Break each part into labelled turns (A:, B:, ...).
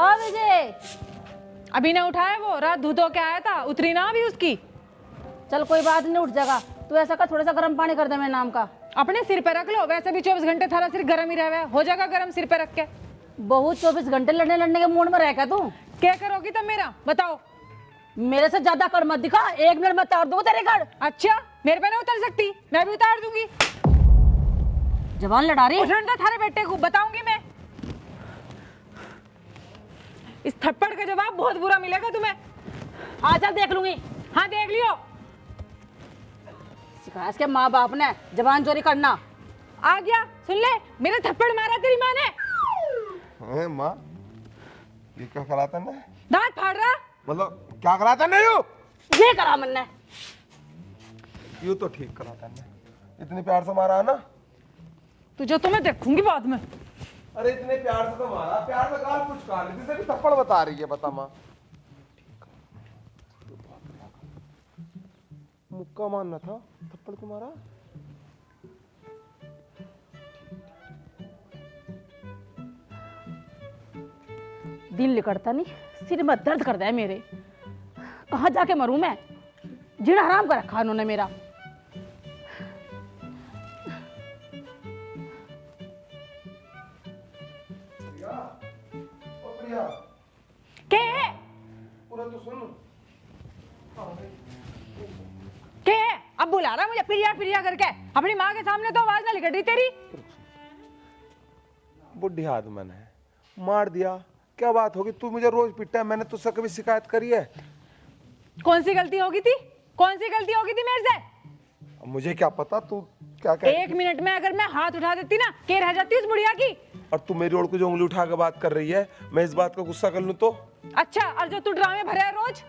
A: हाँ विजय,
B: अभी ना उठाया, वो रात धो धो के आया था, उतरी ना अभी उसकी।
A: चल कोई बात नहीं, उठ जाएगा। तू ऐसा कर, थोड़ा सा गर्म पानी कर दे मेरे नाम का।
B: अपने सिर पे रख लो, वैसे भी 24 घंटे थारा सिर गर्म ही रहे, हो जाएगा गर्म सिर पे रख के।
A: बहुत 24 घंटे लड़ने के मूड में रह तू।
B: क्या करोगी तब मेरा बताओ?
A: मेरे से ज्यादा कर मत दिखा, 1 मिनट में उतार दूंगा तेरे घर।
B: अच्छा, मेरे पे नहीं उतर सकती, मैं भी उतार दूंगी।
A: जवान लड़ा रही
B: उठा थारे बेटे को बताऊंगी मैं। इस थप्पड़ का जवाब बहुत बुरा मिलेगा तुम्हें।
A: हाँ चल देख लूंगी।
B: हाँ देख लियो।
A: सिखाया इसके माँ बाप ने जवान चोरी करना।
B: आ गया, सुन ले, मेरे थप्पड़ मारा तेरी माँ ने।
C: माँ, ये क्या कराता है?
B: दांत फाड़ रहा।
C: मतलब क्या कराता है?
A: ये करा मैंने।
C: यू तो ठीक कराता है, इतने प्यार से मारा है ना।
B: तुझे तो मैं देखूंगी बाद में।
C: अरे इतने प्यार से तो मारा, प्यार में गाल कुछ काट ली, भी थप्पड़ बता रही है। बता माँ, मुक्का मारना था, थप्पड़ को मारा।
A: दिल निकलता नहीं, सिर में दर्द करता है मेरे। कहाँ जाके मरूं मैं? जीना हराम कर रखा उन्होंने मेरा।
B: क्या है?
C: पूरा तो सुन।
B: क्या है? अब बुला रहा मुझे फिरिया फिरिया करके। अपनी माँ के सामने तो आवाज ना निकल रही तेरी।
C: बुढ़ी आदमी है, मार दिया, क्या बात होगी? तू मुझे रोज पिटता है, मैंने तुझसे कभी शिकायत करी है?
B: कौन सी गलती होगी थी? कौन सी गलती होगी थी मेरे से?
C: मुझे क्या पता तू क्या कह।
B: 1 मिनट में अगर मैं हाथ उठा देती ना, के रह जाती उस बुढ़िया की।
C: और तू मेरी ओर को जो उंगली उठा के बात कर रही है, मैं इस बात का गुस्सा कर लूं तो?
B: अच्छा, और जो तू ड्रामे भरे है रोज।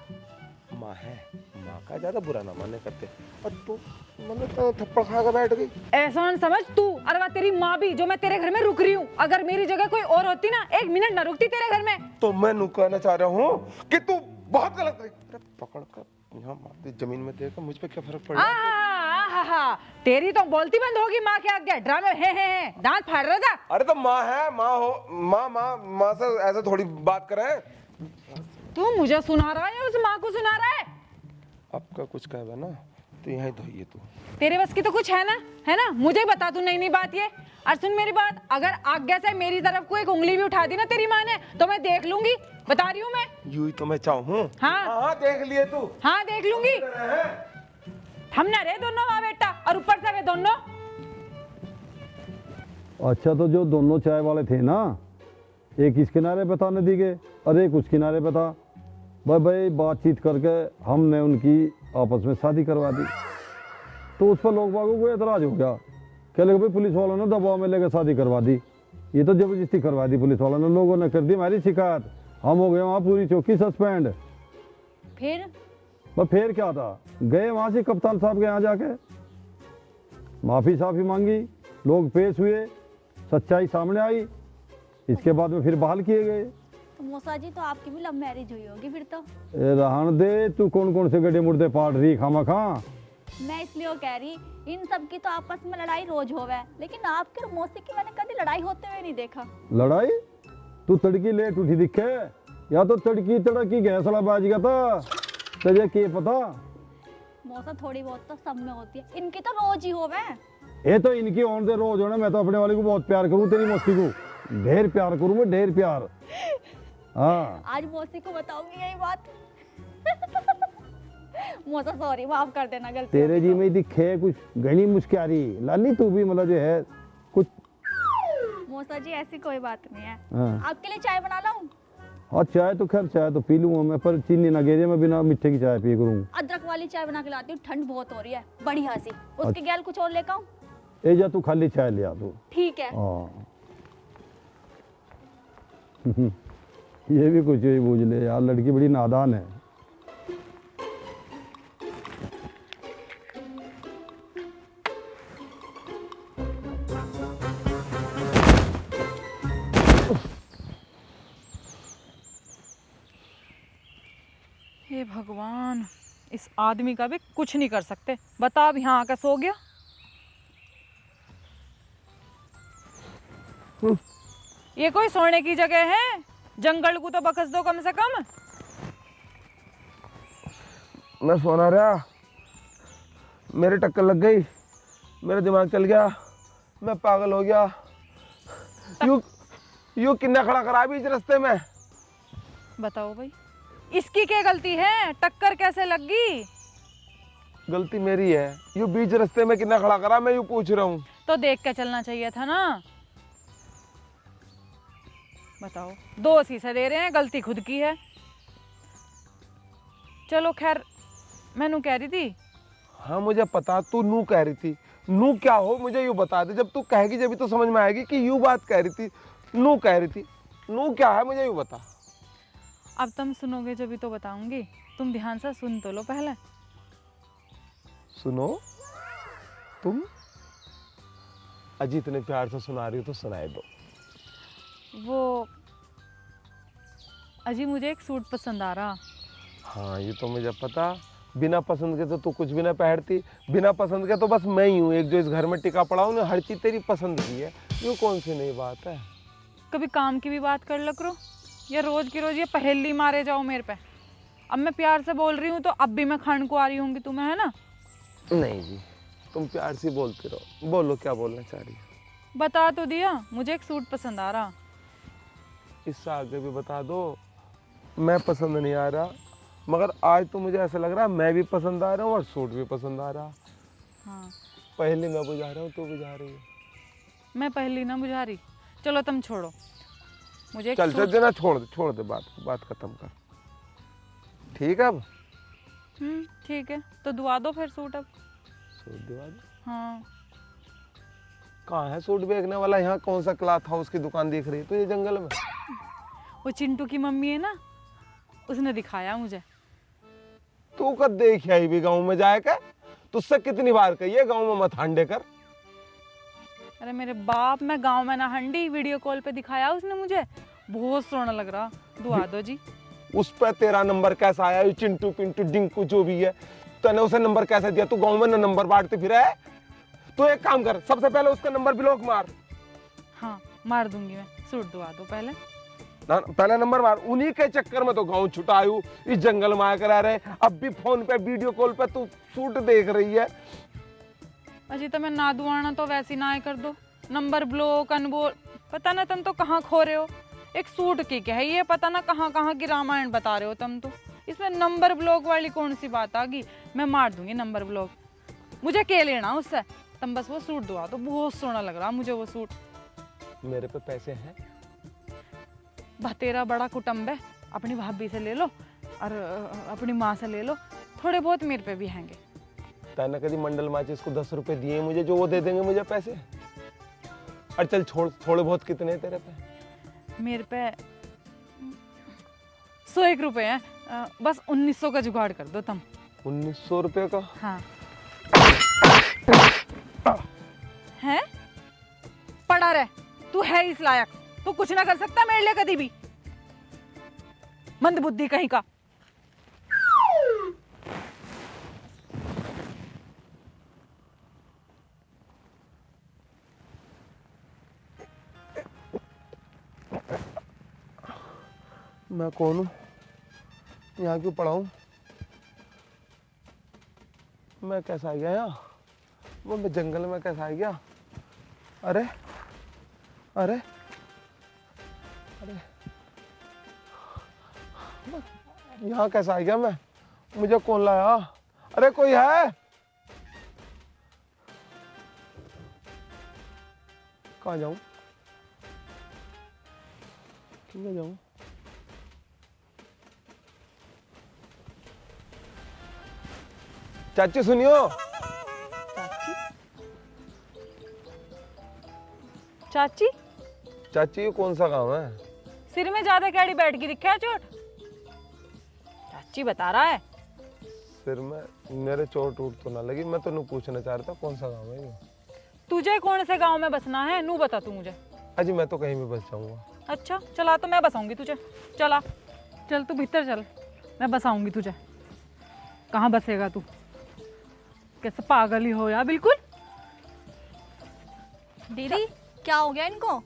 C: माँ है, माँ का ज्यादा बुरा ना माने करते। और तू मैंने तो थप्पड़ खा के बैठ गई।
B: ऐसा न समझ तू, अरे वाह तेरी माँ भी, जो मैं तेरे घर में रुक रही हूँ। अगर मेरी जगह कोई और होती ना, 1 मिनट ना रुकती तेरे घर में।
C: तो मैं नु कहना चाह रहा हूँ कि तू बहुत गलत है। अरे पकड़ कर यहाँ मारती जमीन में देकर मुझ पे क्या फर्क पड़ रहा है?
B: तेरी तो बोलती बंद होगी माँ के आगे। ड्रामे है, दांत फाड़ रहा था।
C: अरे तो माँ है, माँ हो, माँ से ऐसे थोड़ी बात करे।
B: तू मुझे सुना रहा है, उस माँ को सुना रहा है?
C: आपका कुछ कहेगा ना तो यहीं धोइए तू।
B: तेरे बस की तो कुछ है ना? मुझे बता तू नई बात ये। और सुन मेरी बात, अगर आज्ञा से मेरी तरफ को एक उंगली भी उठा दी ना तेरी माँ ने, तो मैं देख लूंगी। बता रही हूँ मैं।
C: यूं ही तो मैं चाहूँ।
B: हाँ
C: देख लिए तू।
B: हाँ देख लूंगी। हम ना रहे दोनों माँ बेटा, और ऊपर से वे दोनों।
D: अच्छा, तो जो दोनों चाय वाले थे ना, एक इस किनारे पे था नदी के और एक उस किनारे पे था। भाई बातचीत करके हमने उनकी आपस में शादी करवा दी। तो उस पर लोग बागों को एतराज हो गया। कह लगे भाई पुलिस वालों ने दबाव में लेकर शादी करवा दी, ये तो जबरदस्ती करवा दी पुलिस वालों ने। लोगों ने कर दी हमारी शिकायत, हम हो गए वहाँ पूरी चौकी सस्पेंड। फिर क्या था, गए वहाँ से कप्तान साहब के यहाँ जाके माफ़ी मांगी, लोग पेश हुए, सच्चाई सामने आई। इसके बाद में फिर बहाल किए गए।
E: तो मौसा जी, तो आपकी भी लव मैरिज हुई होगी फिर तो?
D: रहन दे, तू कौन से गड्ढे मुर्दे पाट रही खामा खा।
E: मैं इसलिए कह रही, इन सब की तो आपस में लड़ाई रोज होवे, लेकिन आपके और मौसी की मैंने कभी लड़ाई होते हुए नहीं देखा।
D: लड़ाई? तू तड़की लेट उठी दिखे, या तो तड़की तड़की गैसला बाज गया था, तुझे क्या पता?
E: मौसा थोड़ी बहुत तो सब में होती है, इनकी तो रोज ही होवे।
D: ये तो इनकी ऑन दे रोज होने। मैं तो अपने वाले को बहुत प्यार करूँ, तेरी मौसी को ढेर प्यार करूँ मैं, ढेर प्यार। हाँ,
E: आज मौसी को बताऊंगी यही बात। मौसा सॉरी, माफ कर देना गलती।
D: तेरे जी में दिखे कुछ घनी मुस्क्यारी लाली, तू भी मतलब जो है कुछ।
E: मौसा जी ऐसी कोई बात नहीं है।
D: हाँ।
E: आपके लिए चाय बना लाऊं?
D: हाँ चाय तो खैर चाय तो पी लूँगा मैं, पर चीनी ना गेरे, मैं बिना मिठे की चाय पी करूँ।
E: अदरक वाली चाय बना के लाती हूँ, ठंड बहुत हो रही है बढ़िया सी। उसके गैल कुछ और लेकर आऊं?
D: ए जा, तू खाली चाय ले आ तू।
E: ठीक है।
D: हाँ। ये भी कुछ ही बूझ ले यार, लड़की बड़ी नादान है।
B: हे भगवान, इस आदमी का भी कुछ नहीं कर सकते। बता, अब यहाँ आकर सो गया। ये कोई सोने की जगह है? जंगल को तो बकस दो कम से कम।
C: मैं सोना रहा, मेरे टक्कर लग गई, मेरा दिमाग चल गया, मैं पागल हो गया। यू किन्ना खड़ा करा बीच रास्ते में।
B: बताओ भाई, इसकी क्या गलती है? टक्कर कैसे लग गई?
C: गलती मेरी है। यू बीच रास्ते में किन्ना खड़ा करा, मैं यू पूछ रहा हूँ।
B: तो देख के चलना चाहिए था ना। बताओ, दो शीशे दे रहे हैं, गलती खुद की है। चलो खैर, मैं नू कह रही थी।
C: हाँ मुझे पता तू नू कह रही थी। नू क्या हो मुझे यू बता दे, जब तू कहेगी जब तो समझ में आएगी कि यू बात कह रही थी, नू कह रही थी। नू क्या है मुझे यू बता।
B: अब तुम सुनोगे जब ही तो बताऊंगी। तुम ध्यान से सुन तो लो पहले।
C: सुनो, तुम अजी इतने प्यार से सुना रही हो तो सुनाए दो।
B: वो अजी, मुझे एक सूट पसंद आ रहा।
C: हाँ ये तो मुझे पता। बिना पसंद के तो तू कुछ भी ना पहनती, बिना पसंद के तो बस मैं ही हूँ एक जो इस घर में टिका पड़ा हूँ ना। हर चीज तेरी पसंद की है, ये कौन सी नई बात है।
B: कभी काम की भी बात कर लो करो, या रोज की रोज ये पहेली मारे जाओ मेरे पे। अब मैं प्यार से बोल रही हूँ तो अब भी मैं खान को आ रही होंगी तुम्हें, है ना?
C: नहीं जी, तुम प्यार से बोलते रहो। बोलो क्या बोलना चाह रही हो।
B: बता तो दिया, मुझे एक सूट पसंद आ रहा।
C: इससे आगे भी बता दो। मैं पसंद नहीं आ रहा, मगर आज तो मुझे ऐसा लग रहा है मैं भी पसंद आ रहा हूँ और सूट भी पसंद आ रहा।
B: हाँ,
C: पहले मैं बुझा रहा हूँ, तू बुझा रही है।
B: मैं पहली ना बुझा रही। चलो तुम छोड़ो, मुझे एक
C: चल
B: सूट।
C: देना, छोड़ दे बात खत्म कर। ठीक है अब?
B: ठीक है, तो दुआ दो फिर सूट अब।
C: सूट दिवा दे।
B: हाँ,
C: कहाँ है सूट बेचने वाला? यहाँ कौन सा क्लॉथ हाउस की दुकान दिख रही है तुझे जंगल में?
B: वो चिंटू की मम्मी है ना, उसने दिखाया मुझे।
C: तू कद देख आई भी गाँव में जाए का? तुझसे कितनी बार कही है गाँव में मत हांडे कर।
B: अरे मेरे बाप, मैं गांव में ना हंडी, वीडियो कॉल पे दिखाया उसने मुझे। बहुत सोना लग रहा। दुआ दो जी।
C: उस पर तेरा नंबर कैसा आया? ये चिंटू पिंटू डिंकू जो भी है, तूने उसे नंबर कैसे दिया? तू गाँव में ना नंबर बांटते फिर है। तू एक काम कर, सबसे पहले उसका नंबर ब्लॉक मार।
B: हाँ, मार दूंगी मैं। सूट दुआ दो पहले।
C: ना पहला नंबर मार। उन्हीं के चक्कर में तो गाँव छुटा आयु, इस जंगल में आकर आ रहे। अब भी फोन पे वीडियो कॉल पे तू सूट देख रही है।
B: अजी तो मैं ना दुआना तो वैसी ना आए कर दो। नंबर ब्लॉक अनबोल, पता ना तुम तो कहाँ खो रहे हो। एक सूट की क्या है ये, पता ना कहाँ कहाँ की रामायण बता रहे हो तुम तो। इसमें नंबर ब्लॉक वाली कौन सी बात आ गई? मैं मार दूंगी नंबर ब्लॉक। मुझे क्या लेना उससे? तुम बस वो सूट दुआ दो, बहुत सोना लग रहा मुझे वो सूट।
C: मेरे पे पैसे हैं?
B: तेरा बड़ा कुटुंब है, अपनी भाभी से ले लो और अपनी माँ से ले लो, थोड़े बहुत मेरे पे भी हैंगे।
C: तैने कभी मंडल माचिस को 10 रुपए दिए मुझे जो वो दे देंगे मुझे पैसे? और चल छोड़, थोड़े बहुत कितने हैं तेरे पे?
B: मेरे पे 101 रुपए हैं। बस 1900 का जुगाड़ कर दो तुम।
C: 1900 रुपए का?
B: हाँ। है पड़ा रहे, तू है इस लायक, तू कुछ ना कर सकता मेरे लिए कभी भी। मंद बुद्धि कहीं का।
C: मैं कौन हूँ? यहाँ क्यों पड़ा हूँ? मैं कैसा आ गया यहाँ? वो मैं जंगल में कैसा आ गया? अरे अरे अरे, यहाँ कैसा आ गया मैं? मुझे कौन लाया? अरे कोई है? कहाँ जाऊँ? किधर जाऊँ? चाची सुनियो।
B: चाची?
C: चाची ये कौन सा गाँव है?
B: सिर में ज्यादा कैडी बैठ गई, दिखा है चोट? चाची बता रहा है।
C: सिर में मेरे चोट उठ तो ना लगी, मैं तो नू पूछना चाह रहा था कौन सा गाँव है ये?
B: तुझे कौन से गांव में बसना है, नू बता तू मुझे।
C: अजी मैं तो कहीं भी बस जाऊंगा।
B: अच्छा चला, तो मैं बसाऊंगी तुझे। चला चल, तू भीतर चल, मैं बसाऊंगी तुझे। कहाँ बसेगा तू? कैसे पागल ही हो यार बिल्कुल।
E: दीदी क्या हो गया इनको?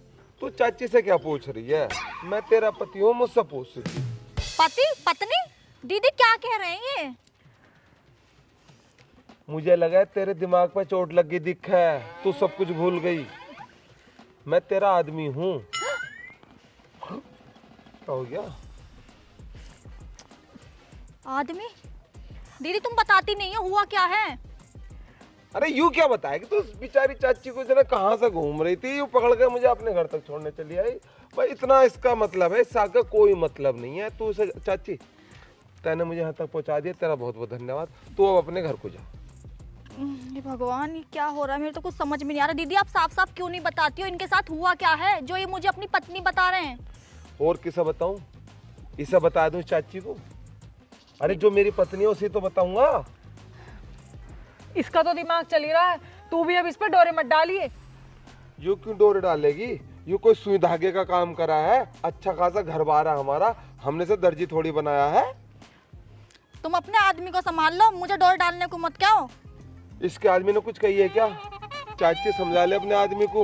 C: तू चाची से क्या पूछ रही है? मैं तेरा पति हूँ, मुझसे पूछ रही थी।
E: पति पत्नी? दीदी क्या कह रहे हैं ये?
C: मुझे लगा तेरे दिमाग पे चोट लग गई दिख है, तू सब कुछ भूल गई। मैं तेरा आदमी हूँ। क्या हो गया?
E: आदमी? दीदी तुम बताती नहीं हो हुआ क्या है?
C: अरे यूं क्या बताया कि तू उस बेचारी चाची को जना कहाँ से घूम रही थी, यूं पकड़ के मुझे अपने घर तक छोड़ने चली आई। भाई इतना इसका मतलब है, इसका का कोई मतलब नहीं है। तू उसे चाची, तैने मुझे यहाँ तक पहुँचा दिया, तेरा बहुत बहुत धन्यवाद। तू अब अपने घर को जा।
E: ये भगवान, ये क्या हो रहा है? मेरे तो कुछ समझ में नहीं आ रहा। दीदी आप साफ साफ क्यों नहीं बताती हो इनके साथ हुआ क्या है जो ये मुझे अपनी पत्नी बता रहे हैं?
C: और किसे बताऊं? इसे बता दूं चाची को? अरे जो मेरी पत्नी है उसे तो बताऊंगा।
B: इसका तो दिमाग चल ही रहा है, तू भी अब इस पर डोरे मत डालिए।
C: यू क्यों डोरे डालेगी? यू कोई सुई धागे का काम करा है? अच्छा खासा घर बार है हमारा, हमने से दर्जी थोड़ी बनाया है।
E: तुम अपने आदमी को संभाल लो, मुझे डोर डालने को मत कहो।
C: इसके आदमी ने कुछ कही है क्या? चाची समझा ले अपने आदमी को।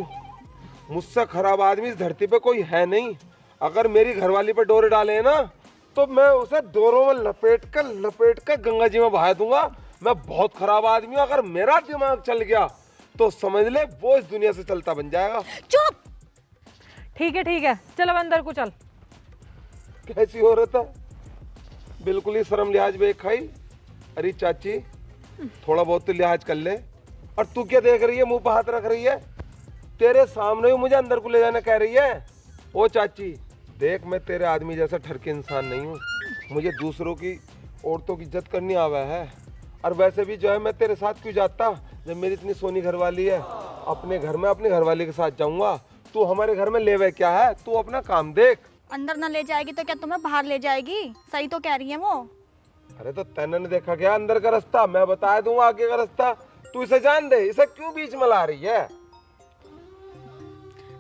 C: मुझसे खराब आदमी इस धरती पे कोई है नहीं। अगर मेरी घरवाली पे डोरे डाले हैं ना, तो मैं उसे डोरों में लपेट कर गंगा जी में बहा दूंगा। मैं बहुत खराब आदमी हूँ। अगर मेरा दिमाग चल गया तो समझ ले वो इस दुनिया से चलता बन जाएगा।
E: चुप!
B: ठीक है, चल अब अंदर को चल।
C: कैसी हो रहा था? बिल्कुल ही शर्म लिहाज बेख खाई। अरे चाची, थोड़ा बहुत तो लिहाज कर ले। और तू क्या देख रही है, मुंह पर हाथ रख रही है? तेरे सामने ही मुझे अंदर को ले जाना कह रही है। ओ चाची देख, मैं तेरे आदमी जैसा ठरकी इंसान नहीं हूँ। मुझे दूसरों की औरतों की इज्जत करनी आवा है। और वैसे भी जो है, मैं तेरे साथ क्यों जाता जब मेरी इतनी सोनी घरवाली है? अपने घर में अपनी घरवाली के साथ जाऊंगा। तू हमारे घर में लेवे क्या है? तू अपना काम देख।
E: अंदर न ले जाएगी तो क्या तुम्हें बाहर ले जाएगी? सही तो कह रही है वो।
C: अरे तो तैने ने देखा क्या अंदर का रास्ता? मैं बता दूंगा आगे का रास्ता। तू इसे जान दे, इसे क्यों बीच में ला रही है?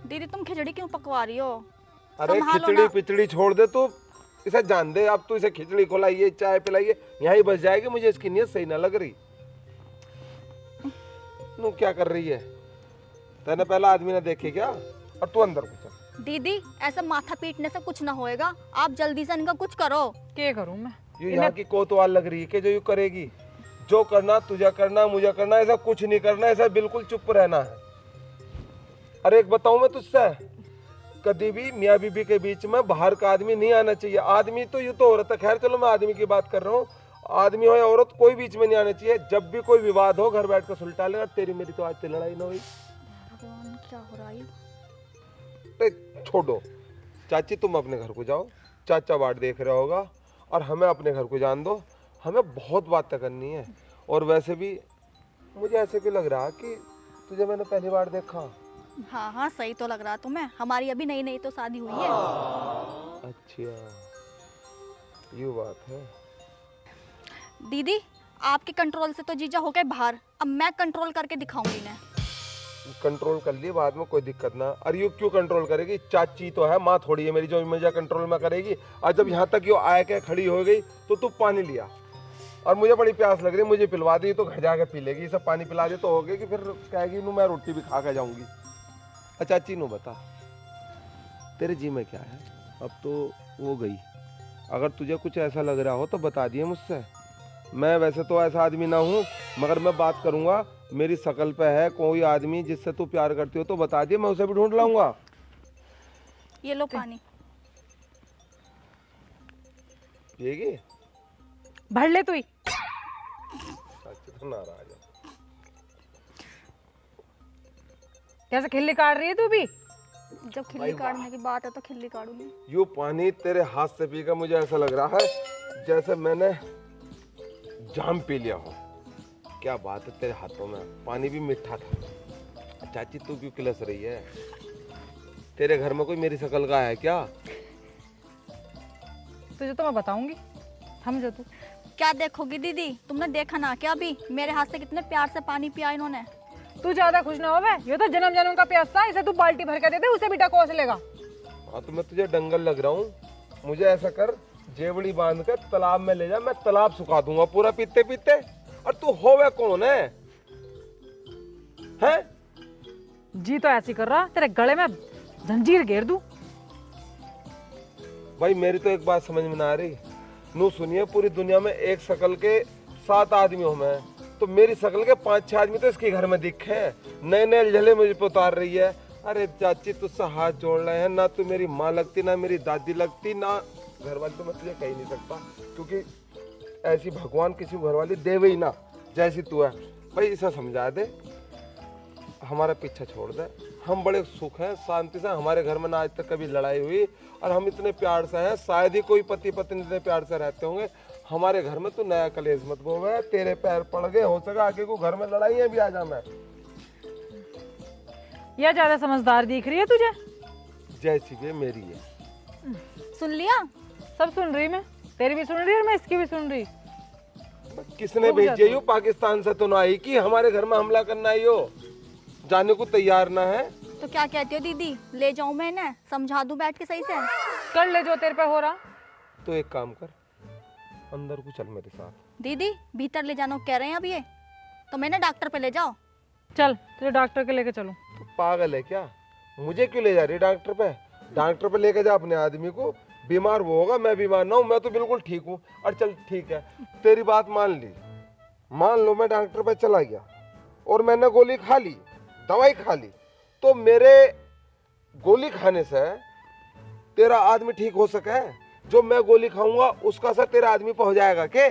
E: दीदी तुम खिचड़ी क्यों पकवा रही हो?
C: अरे
E: संभालो
C: खिचड़ी
E: ना।
C: पिचड़ी छोड़ दे तू, इसे जान दे। अब तू इसे खिचड़ी खिलाइए, चाय पिलाइए, यहाँ ही बस जाएगी। मुझे इसकी नीयत सही ना लग रही। तू क्या कर रही है? तैने पहला आदमी ने देखे क्या? और तू अंदर को चल।
E: दीदी ऐसा माथा पीटने से कुछ ना होएगा, आप जल्दी से इनका कुछ करो।
B: क्या करूं मैं?
C: यू यहाँ की कोतवाल लग रही है कि जो यू करेगी। जो करना तुझे करना, मुझे करना, ऐसा कुछ नहीं करना। ऐसा बिल्कुल चुप रहना है। अरे एक बताऊं मैं तुझसे, कभी भी मियाँ बीबी के बीच में बाहर का आदमी नहीं आना चाहिए। आदमी तो यू तो औरत है, खैर चलो मैं आदमी की बात कर रहा हूँ। आदमी हो या औरत, कोई बीच में नहीं आना चाहिए। जब भी कोई विवाद हो, घर बैठ कर सुलटा लेगा। तेरी मेरी तो आज से लड़ाई ना हुई।
E: भगवान क्या हो रहा है?
C: अरे छोड़ो चाची, तुम अपने घर को जाओ। चाचा बाट देख रहा होगा। और हमें अपने घर को जान दो, हमें बहुत बातें करनी है। और वैसे भी मुझे ऐसे भी लग रहा कि तुझे मैंने पहली बार देखा।
E: हाँ हाँ सही तो लग रहा तुम्हें। हमारी अभी नई नई तो शादी हुई है।
C: अच्छा ये बात है।
E: दीदी आपके कंट्रोल से तो जीजा हो गए बाहर, अब मैं कंट्रोल करके दिखाऊंगी इन्हें।
C: कंट्रोल कर लिए, बाद में कोई दिक्कत ना। अरे यू क्यों कंट्रोल करेगी? चाची तो है, माँ थोड़ी है मेरी जो मुझे कंट्रोल में करेगी। और जब यहाँ तक यो आए के खड़ी हो गई तो तू पानी लिया। और मुझे बड़ी प्यास लग रही है, मुझे पिलवा दी तो घर जाके पी लेगी। इसे पानी पिला दे तो हो गई कि फिर कहेगी नू मैं रोटी भी खा के जाऊंगी। चाची नू बता, तेरे जी में क्या है? अब तो वो गई। अगर तुझे कुछ ऐसा लग रहा हो तो बता दिए मुझसे। मैं वैसे तो ऐसा आदमी ना हूँ, मगर मैं बात करूंगा। मेरी शकल पे है कोई आदमी जिससे तू प्यार करती हो तो बता दिए, मैं उसे भी ढूंढ लाऊंगा।
E: ये लो पानी।
C: पिएगी?
B: भर ले तू ही।
C: चाची तो नाराज है।
B: कैसे खिल्ली काट रही है तू भी?
E: जब खिल्ली काटने की बात है तो खिल्ली काटूंगी।
C: यू पानी तेरे हाथ से पीकर मुझे ऐसा लग रहा है जैसे मैंने जाम पी लिया हो। क्या बात है, तेरे हाथों में पानी भी मीठा था। चाची तू क्यों किलस रही है? तेरे घर में कोई मेरी शक्ल का है क्या?
B: तुझे तो मैं बताऊंगी, समझो तू।
E: क्या देखोगी दीदी? तुमने देखा ना क्या अभी मेरे हाथ से कितने प्यार से पानी पिया इन्होंने।
B: तू ज्यादा खुश ना हो बे, ये तो जन्म जन्म का प्यास था। इसे तू बाल्टी भर के दे दे, उसे भी डकोस लेगा।
C: हाँ तो मैं तुझे डंगल लग रहा हूँ। मुझे ऐसा कर, जेवड़ी बांध कर तालाब में ले जा, मैं तालाब सुखा दूंगा पूरा पीते पीते। और तू होवे कौन है? हैं?
B: जी तो ऐसी कर रहा, तेरे गले में जंजीर घेर दूं।
C: भाई मेरी तो एक बात समझ में ना आ रही। नू सुनिए, पूरी दुनिया में एक शक्ल के 7 आदमी हूं मैं, तो मेरी शक्ल के 5-6 आदमी तो इसके घर में दिखे हैं। नए नए झले मुझे पे उतार रही है। अरे चाची तुझसे हाथ जोड़ रहे हैं, ना तू मेरी माँ लगती ना मेरी दादी लगती, ना घर वाली। तो मैं तुझे कह ही नहीं सकता, क्योंकि ऐसी भगवान किसी घर वाली देवे ही ना जैसी तू है। भाई इसे समझा दे, हमारा पीछा छोड़ दे। हम बड़े सुख हैं, शांति से। हमारे घर में ना आज तक कभी लड़ाई हुई, और हम इतने प्यार से हैं। शायद ही कोई पति पत्नी इतने प्यार से रहते होंगे। हमारे घर में तो नया कलेश मत बोवे, तेरे पैर पड़ गए, हो सका आगे को घर में लड़ाई भी आ जा। मैं
B: या ज्यादा समझदार दिख रही है तुझे?
C: जैसी भी मेरी है।
E: सुन लिया?
B: सब सुन रही मैं, तेरी भी सुन रही और मैं इसकी भी सुन रही।
C: किसने भेजी हो? पाकिस्तान से तो ना आई कि हमारे घर में हमला करना आई हो? जाने को तैयार ना है
E: तो क्या कहती हो दीदी, ले जाऊं मैं इन्हें, समझा दूं बैठ के सही से?
B: कर ले जो तेरे पे हो रहा।
C: तो एक काम कर, अंदर को चल मेरे साथ।
E: दीदी भीतर ले जाना कह रहे हैं अब ये, तो मैं ना डॉक्टर पे ले जाओ।
B: चल तुझे डॉक्टर के लेके चलूं।
C: तो पागल है क्या? मुझे क्यों ले जा रही डॉक्टर पे? डॉक्टर पे लेके जा अपने आदमी को। बीमार वो होगा, मैं बीमार ना हूँ। मैं तो बिल्कुल ठीक हूँ। और चल ठीक है, तेरी बात मान ली। मान लो मैं डॉक्टर पे चला गया और मैंने गोली खा ली, दवाई खा ली, तो मेरे गोली खाने से तेरा आदमी ठीक हो सके? जो मैं गोली खाऊंगा उसका असर तेरा आदमी पे हो जाएगा के?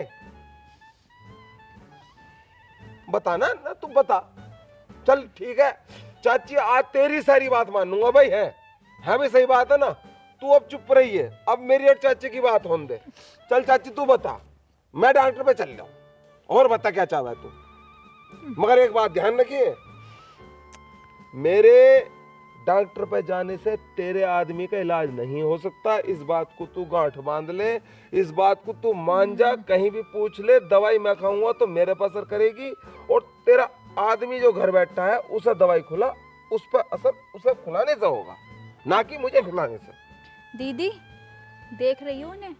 C: बताना ना, तू बता। चल ठीक है चाची, आज तेरी सारी बात मानूंगा भाई। है भी सही बात है ना? तू अब चुप रही है, अब मेरी और चाची की बात होने दे। चल चाची तू बता, मैं डॉक्टर पे चल जाऊं। और बता क्या चाह रहा है तू? मगर एक बात ध्यान रखिए, मेरे डॉक्टर पे जाने से तेरे आदमी का इलाज नहीं हो सकता। इस बात को तू गांठ बांध ले, इस बात को तू मान जा। कहीं भी पूछ ले, दवाई मैं खाऊंगा तो मेरे पर असर करेगी, और तेरा आदमी जो घर बैठा है उसे दवाई खुला, उस पर असर उसे खिलाने से होगा, ना कि मुझे खिलाने से।
E: दीदी देख रही हो उन्हें?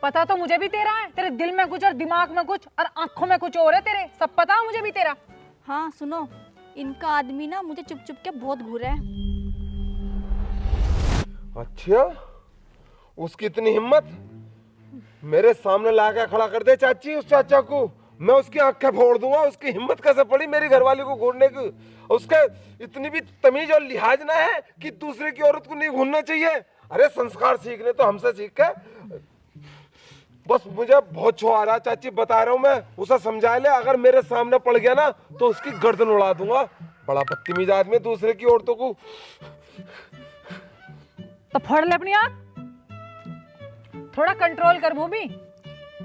B: पता तो मुझे भी तेरा है, तेरे दिल में कुछ और दिमाग में कुछ और आंखों में कुछ और है तेरे। सब पता है मुझे भी तेरा।
E: हाँ सुनो, इनका आदमी ना मुझे चुप चुप के बहुत घूरा है।
C: अच्छा, उसकी इतनी हिम्मत? मेरे सामने लाके खड़ा कर दे चाची उस चाचा को, मैं उसकी आंखें फोड़ दूंगा। उसकी हिम्मत कैसे पड़ी मेरी घरवाली को घूरने की? उसके इतनी भी तमीज और लिहाज ना है कि दूसरे की औरत को नहीं घूरना चाहिए? अरे संस्कार सीखने तो हमसे सीख के। बस मुझे बहुत छो आ रहा चाची, बता रहा हूं मैं। उसे समझा ले, अगर मेरे सामने पड़ गया ना तो उसकी गर्दन उड़ा दूंगा। बड़ा बदतमीज आदमी, दूसरे की औरतों को।
B: तो फोड़ ले अपनी आंख, थोड़ा कंट्रोल कर भूमि।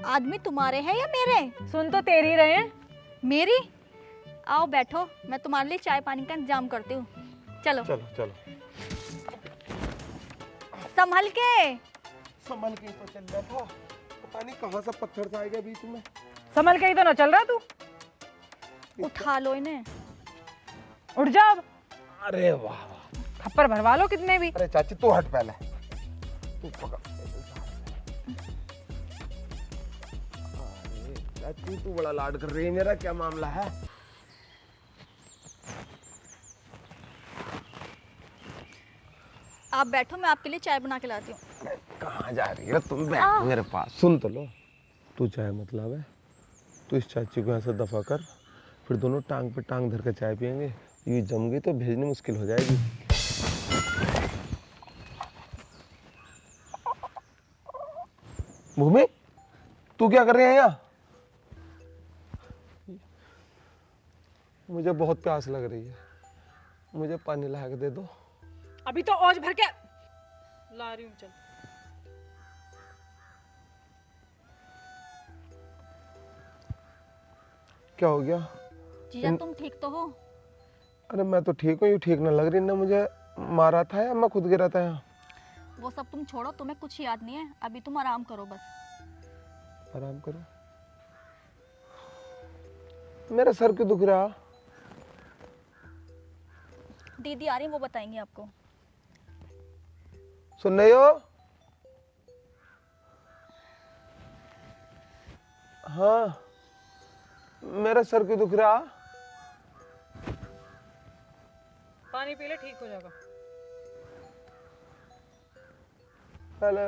E: आदमी तुम्हारे हैं या मेरे?
B: सुन तो तेरी रहे हैं।
E: मेरी? आओ बैठो, मैं तुम्हारे लिए चाय पानी का इंतजाम करती हूँ। चलो
C: चलो चलो,
E: संभल के।
C: संभल के तो चल रहा था, पता नहीं कहाँ से पत्थर से आ गया बीच में।
B: संभल के ही तो ना चल रहा तू।
E: उठा लो इन्हें।
B: उठ जा अब,
C: अरे वाह,
B: खप्पर भरवा लो कितने भी।
C: अरे चाची तू हट पहले, तू पकड़। अरे चाची तू बड़ा लाड कर रही है मेरा, क्या मामला है?
E: आप बैठो, मैं आपके लिए चाय बना के लाती हूँ।
C: कहाँ जा रही है तुम? बैठ मेरे पास। सुन तो लो, तू चाय मतलब है, तू इस चाची को यहाँ से दफा कर, फिर दोनों टांग पे टांग धर कर चाय पियेंगे। ये जम गई तो भेजनी मुश्किल हो जाएगी। भूमि तू क्या कर रही है यहाँ? मुझे बहुत प्यास लग रही है, मुझे पानी ला के दे दो।
B: अभी तो औज भर के ला रही हूँ, चल।
C: क्या हो गया?
E: जीजा तुम ठीक तो हो?
C: अरे मैं तो ठीक हूँ, ये ठीक ना लग रही ना। मुझे मारा था या मैं खुद गिरा था यहाँ?
E: वो सब तुम छोड़ो, तुम्हें कुछ याद नहीं है। अभी तुम आराम करो बस।
C: आराम करो? मेरा सर क्यों दुख रहा?
E: दीदी आ रही, वो बताएंगे आपको।
C: सुन रही हो? हाँ, मेरा सर क्यों दुख रहा?
B: पानी पी ले, ठीक हो जाएगा।
C: पहले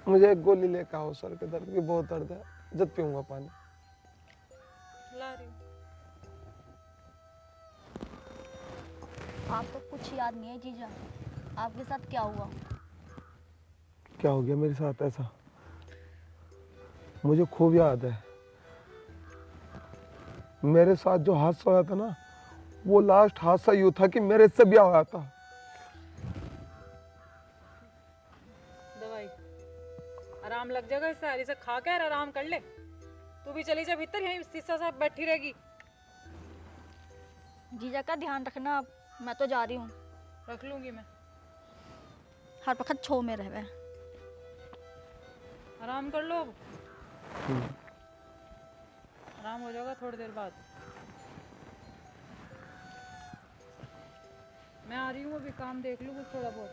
C: मुझे एक गोली लेकर आओ, सर के दर्द की बहुत दर्द है, जब पीऊंगा पानी।
B: ला रही हूँ।
E: आपको कुछ याद नहीं है जीजा, आपके साथ क्या हुआ?
C: क्या हो गया मेरे साथ ऐसा? मुझे खूब याद है, मेरे साथ जो हादसा हुआ था ना, वो लास्ट हादसा यूं था कि मेरे से ब्याह हुआ था।
B: दवाई आराम लग जाएगा, इस सारी से खा के आराम कर ले। तू भी चली जा भीतर, यहीं शीशा साथ बैठी रहेगी।
E: जीजा का ध्यान रखना, आप मैं तो जा रही हूँ।
B: रख लूंगी मैं।
E: हर वक्त छो में रहे।
B: आराम कर लो अब। आराम हो जाएगा थोड़ी देर बाद। मैं आ रही हूँ, अभी काम देख लूँ कुछ थोड़ा बहुत।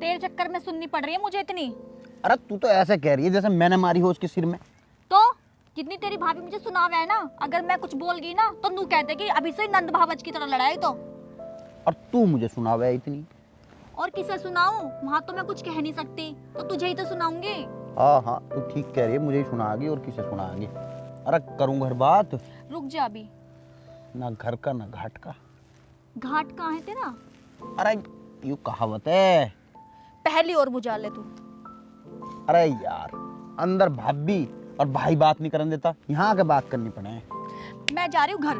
E: तेरे चक्कर में सुननी पड़ रही है मुझे इतनी।
F: अरे तू तो ऐसे कह रही है जैसे मैंने मारी हो उसके सिर में।
E: तो जितनी तेरी भाभी मुझे सुनावे है ना, अगर मैं कुछ बोल गई ना तो नू कहते कि अभी से नंद भावच की तरह लड़ाई। तो
F: और तू मुझे सुनावे इतनी।
E: और किसे सुनाऊं? वहां तो मैं कुछ कह नहीं सकती, तो तुझे ही तो सुनाऊंगी।
F: हाँ हाँ तू ठीक कह रही है, मुझे ही सुनाएगी और किसे सुनाएगी। अरे करूँ घर बात।
E: रुक जा अभी।
F: ना घर का ना घाट का।
E: घाट कहाँ है तेरा?
F: अरे यू कहावत है।
E: पहली और बुझा ले तू।
F: अरे यार अंदर भाभी और भाई बात नहीं करने देता, यहाँ आके बात करनी पड़े।
E: मैं जा रही हूँ घर।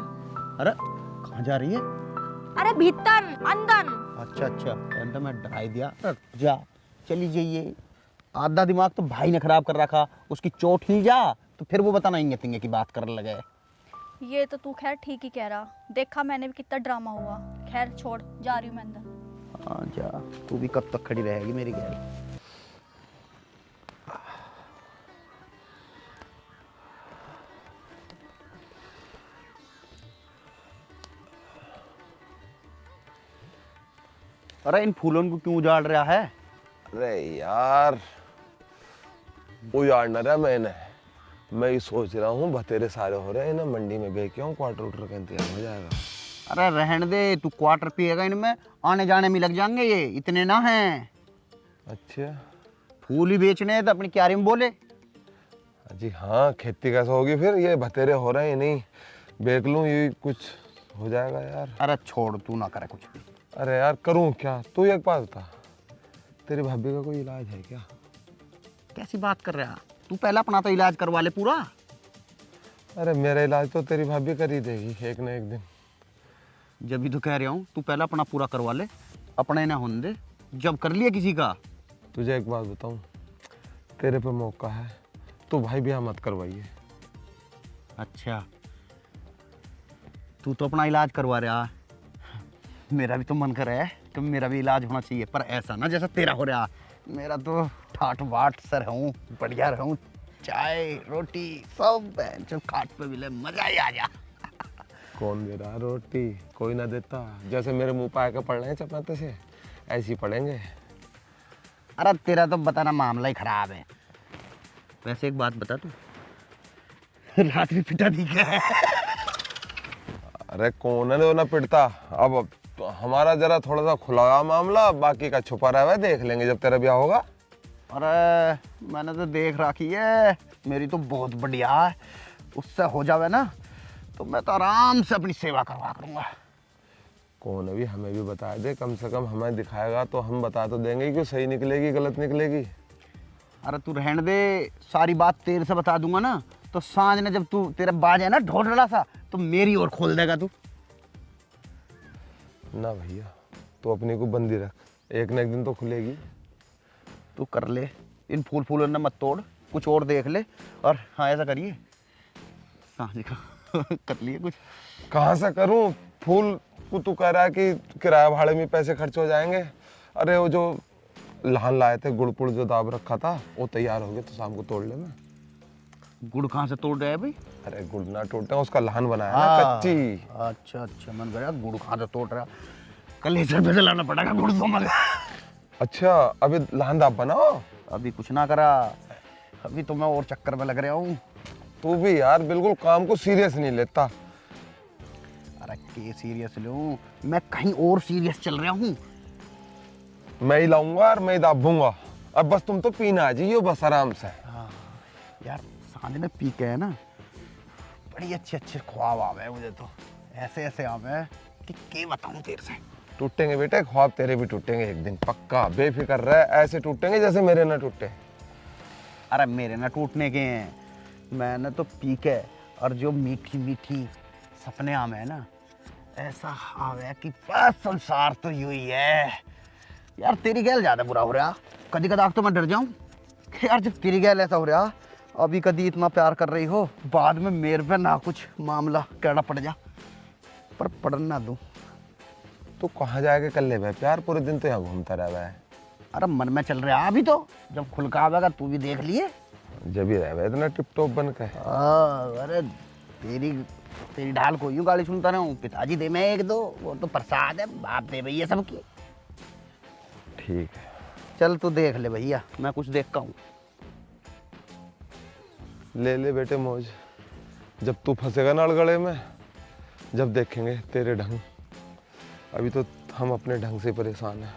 F: अरे कहाँ जा रही है?
E: अरे भीतर अंदर।
F: अच्छा अच्छा तो मैं डराई दिया। अरे जा चली जाइए। आधा दिमाग तो भाई ने खराब कर रखा, उसकी चोट ही जा तो फिर वो बताना इंगे तिंगे की बात करने लगे।
E: ये तो तू खैर ठीक ही कह रहा, देखा मैंने भी कितना ड्रामा हुआ। खैर छोड़, जा रही हूँ मैं अंदर।
F: हाँ जा, तू भी कब तक खड़ी रहेगी मेरी गैर? अरे इन फूलों को क्यों उजाड़ रहा है?
C: अरे यार उजाड़ना रहा मैंने, मैं ये सोच रहा हूँ बतेरे सारे हो रहे हैं ना, मंडी में बेच के आऊँ, क्वार्टर उटर का इंतजाम हो जाएगा।
F: अरे रहने दे, तू क्वार्टर पिएगा इनमें, आने जाने में लग जाएंगे, ये इतने ना हैं।
C: अच्छा
F: फूल ही बेचने हैं तो अपनी क्यारी में बोले।
C: जी हाँ, खेती कैसे होगी फिर? ये बतेरे हो रहे हैं, नहीं बेच लूँ, ये कुछ हो जाएगा यार।
F: अरे छोड़, तू ना करे कुछ भी।
C: अरे यार करूँ क्या? तू एक बात बता, तेरी भाभी का कोई इलाज है क्या?
F: कैसी बात कर रहा? तू पहला अपना तो इलाज करवा ले पूरा।
C: अरे मेरा इलाज तो तेरी भाभी कर ही देगी एक न एक दिन।
F: जब भी तो कह रहा हूँ तू पहला अपना पूरा करवा ले, अपने ना होने दे। जब कर लिया किसी का।
C: तुझे एक बात बताऊँ, तेरे पे मौका है, तू भाई ब्याह मत करवाइए।
F: अच्छा तू तो अपना इलाज करवा रहा है, मेरा भी तो मन कर रहा है कि मेरा भी इलाज होना चाहिए, पर ऐसा ना जैसा तेरा हो रहा। मेरा तो ठाट बाट सर रहूँ, बढ़िया रहूँ, चाय रोटी सब जो खाट पे मिले, मजा ही आ जा।
C: कौन दे रहा रोटी? कोई ना देता। जैसे मेरे मुंह पे आकर पड़ रहे हैं चपाते से, ऐसे ही पड़ेंगे।
F: अरे तेरा तो बताना मामला ही खराब है। वैसे एक बात बता, तू रात में पिटा नहीं गया?
C: अरे कौन है ना पिटता। अब तो हमारा जरा थोड़ा सा खुला मामला, बाकी का छुपा रहा है, देख लेंगे जब तेरा ब्याह होगा।
F: अरे मैंने तो देख रखी है, मेरी तो बहुत बढ़िया है। उससे हो जावे ना तो मैं तो आराम से अपनी सेवा करवा करूँगा।
C: कौन अभी हमें भी बता दे, कम से कम हमें दिखाएगा तो हम बता तो देंगे कि सही निकलेगी गलत निकलेगी।
F: अरे तू रहने दे, सारी बात तेरे से बता दूंगा ना तो सांझ ने जब तू तेरा बाज है ना ढोढला सा, तो मेरी ओर खोल देगा तू।
C: ना भैया, तो अपने को बंदी रख, एक न एक दिन तो खुलेगी।
F: तू कर ले, इन फूल फूलों ने मत तोड़, कुछ और देख ले। और हाँ ऐसा करिए, सांझ का कर लिए कुछ।
C: कहाँ से करूँ? फूल को तू कह रहा है कि किराया भाड़े में पैसे खर्च हो जाएंगे। अरे वो जो लहान लाए थे गुड़ पुड़ जो दाब रखा था, वो तैयार हो गए, तो शाम को तोड़ ले मैं।
F: गुड़ कहाँ से तोड़ रहे हैं भाई?
C: अरे गुड़ ना टूटते, उसका लहान बनाया ना कच्ची।
F: अच्छा अच्छा, मन गया गुड़ कहाँ से तोड़ रहा। कल इधर पे लाना पड़ेगा गुड़ तो मगर।
C: अच्छा अभी लहान दाब बनाओ।
F: अभी कुछ ना करा, अभी तो मैं और चक्कर में लग रहा हूँ।
C: तू भी यार बिल्कुल काम को सीरियस नहीं लेता।
F: अरे के सीरियस लूं, मैं कहीं और सीरियस चल रहा हूँ।
C: मैं ही लाऊंगा और मैं ही दाबूंगा। अब बस तुम तो पीना आ जाइयो बस आराम से।
F: हाँ यार, सांझ में पी के है ना, बड़ी अच्छे अच्छे ख्वाब आवे हैं मुझे तो। ऐसे ऐसे आवे हैं कि क्या बताऊं तेरे से।
C: टूटेंगे बेटे, ख्वाब तेरे भी टूटेंगे एक दिन, पक्का, बेफिक्र रह। ऐसे टूटेंगे जैसे मेरे ना टूटे।
F: अरे मेरे ना टूटने के हैं, मैंने तो पी के और जो मीठी मीठी सपने आवे हैं ना, ऐसा आवे कि बस संसार तो यूं ही है। यार तेरी गैल ज्यादा बुरा हो रहा, कभी कदार तो मैं डर जाऊं कि यार जब तेरी गैल ऐसा हो रहा, अभी कभी इतना प्यार कर रही हो, बाद में मेरे पे ना कुछ मामला कहना पड़ जा, पर पढ़न ना दूं।
C: तू कहाँ जाके कर ले भाई प्यार, पूरे दिन तो यहाँ घूमता रहा है।
F: अरे मन में चल रहा अभी तो, जब खुल का आवेगा तू भी देख लिए।
C: जब ही रह इतना टिप टॉप बन के।
F: अरे तेरी ढाल को यूं गाली सुनता रहा हूँ, पिताजी दे मैं एक दो, वो तो प्रसाद है, बाप दे भैया सबकी।
C: ठीक है,
F: चल तू देख ले भैया, मैं कुछ देख का हूँ।
C: ले ले बेटे मौज, जब तू फंसेगा ना गले में, जब देखेंगे तेरे ढंग। अभी तो हम अपने ढंग से परेशान हैं।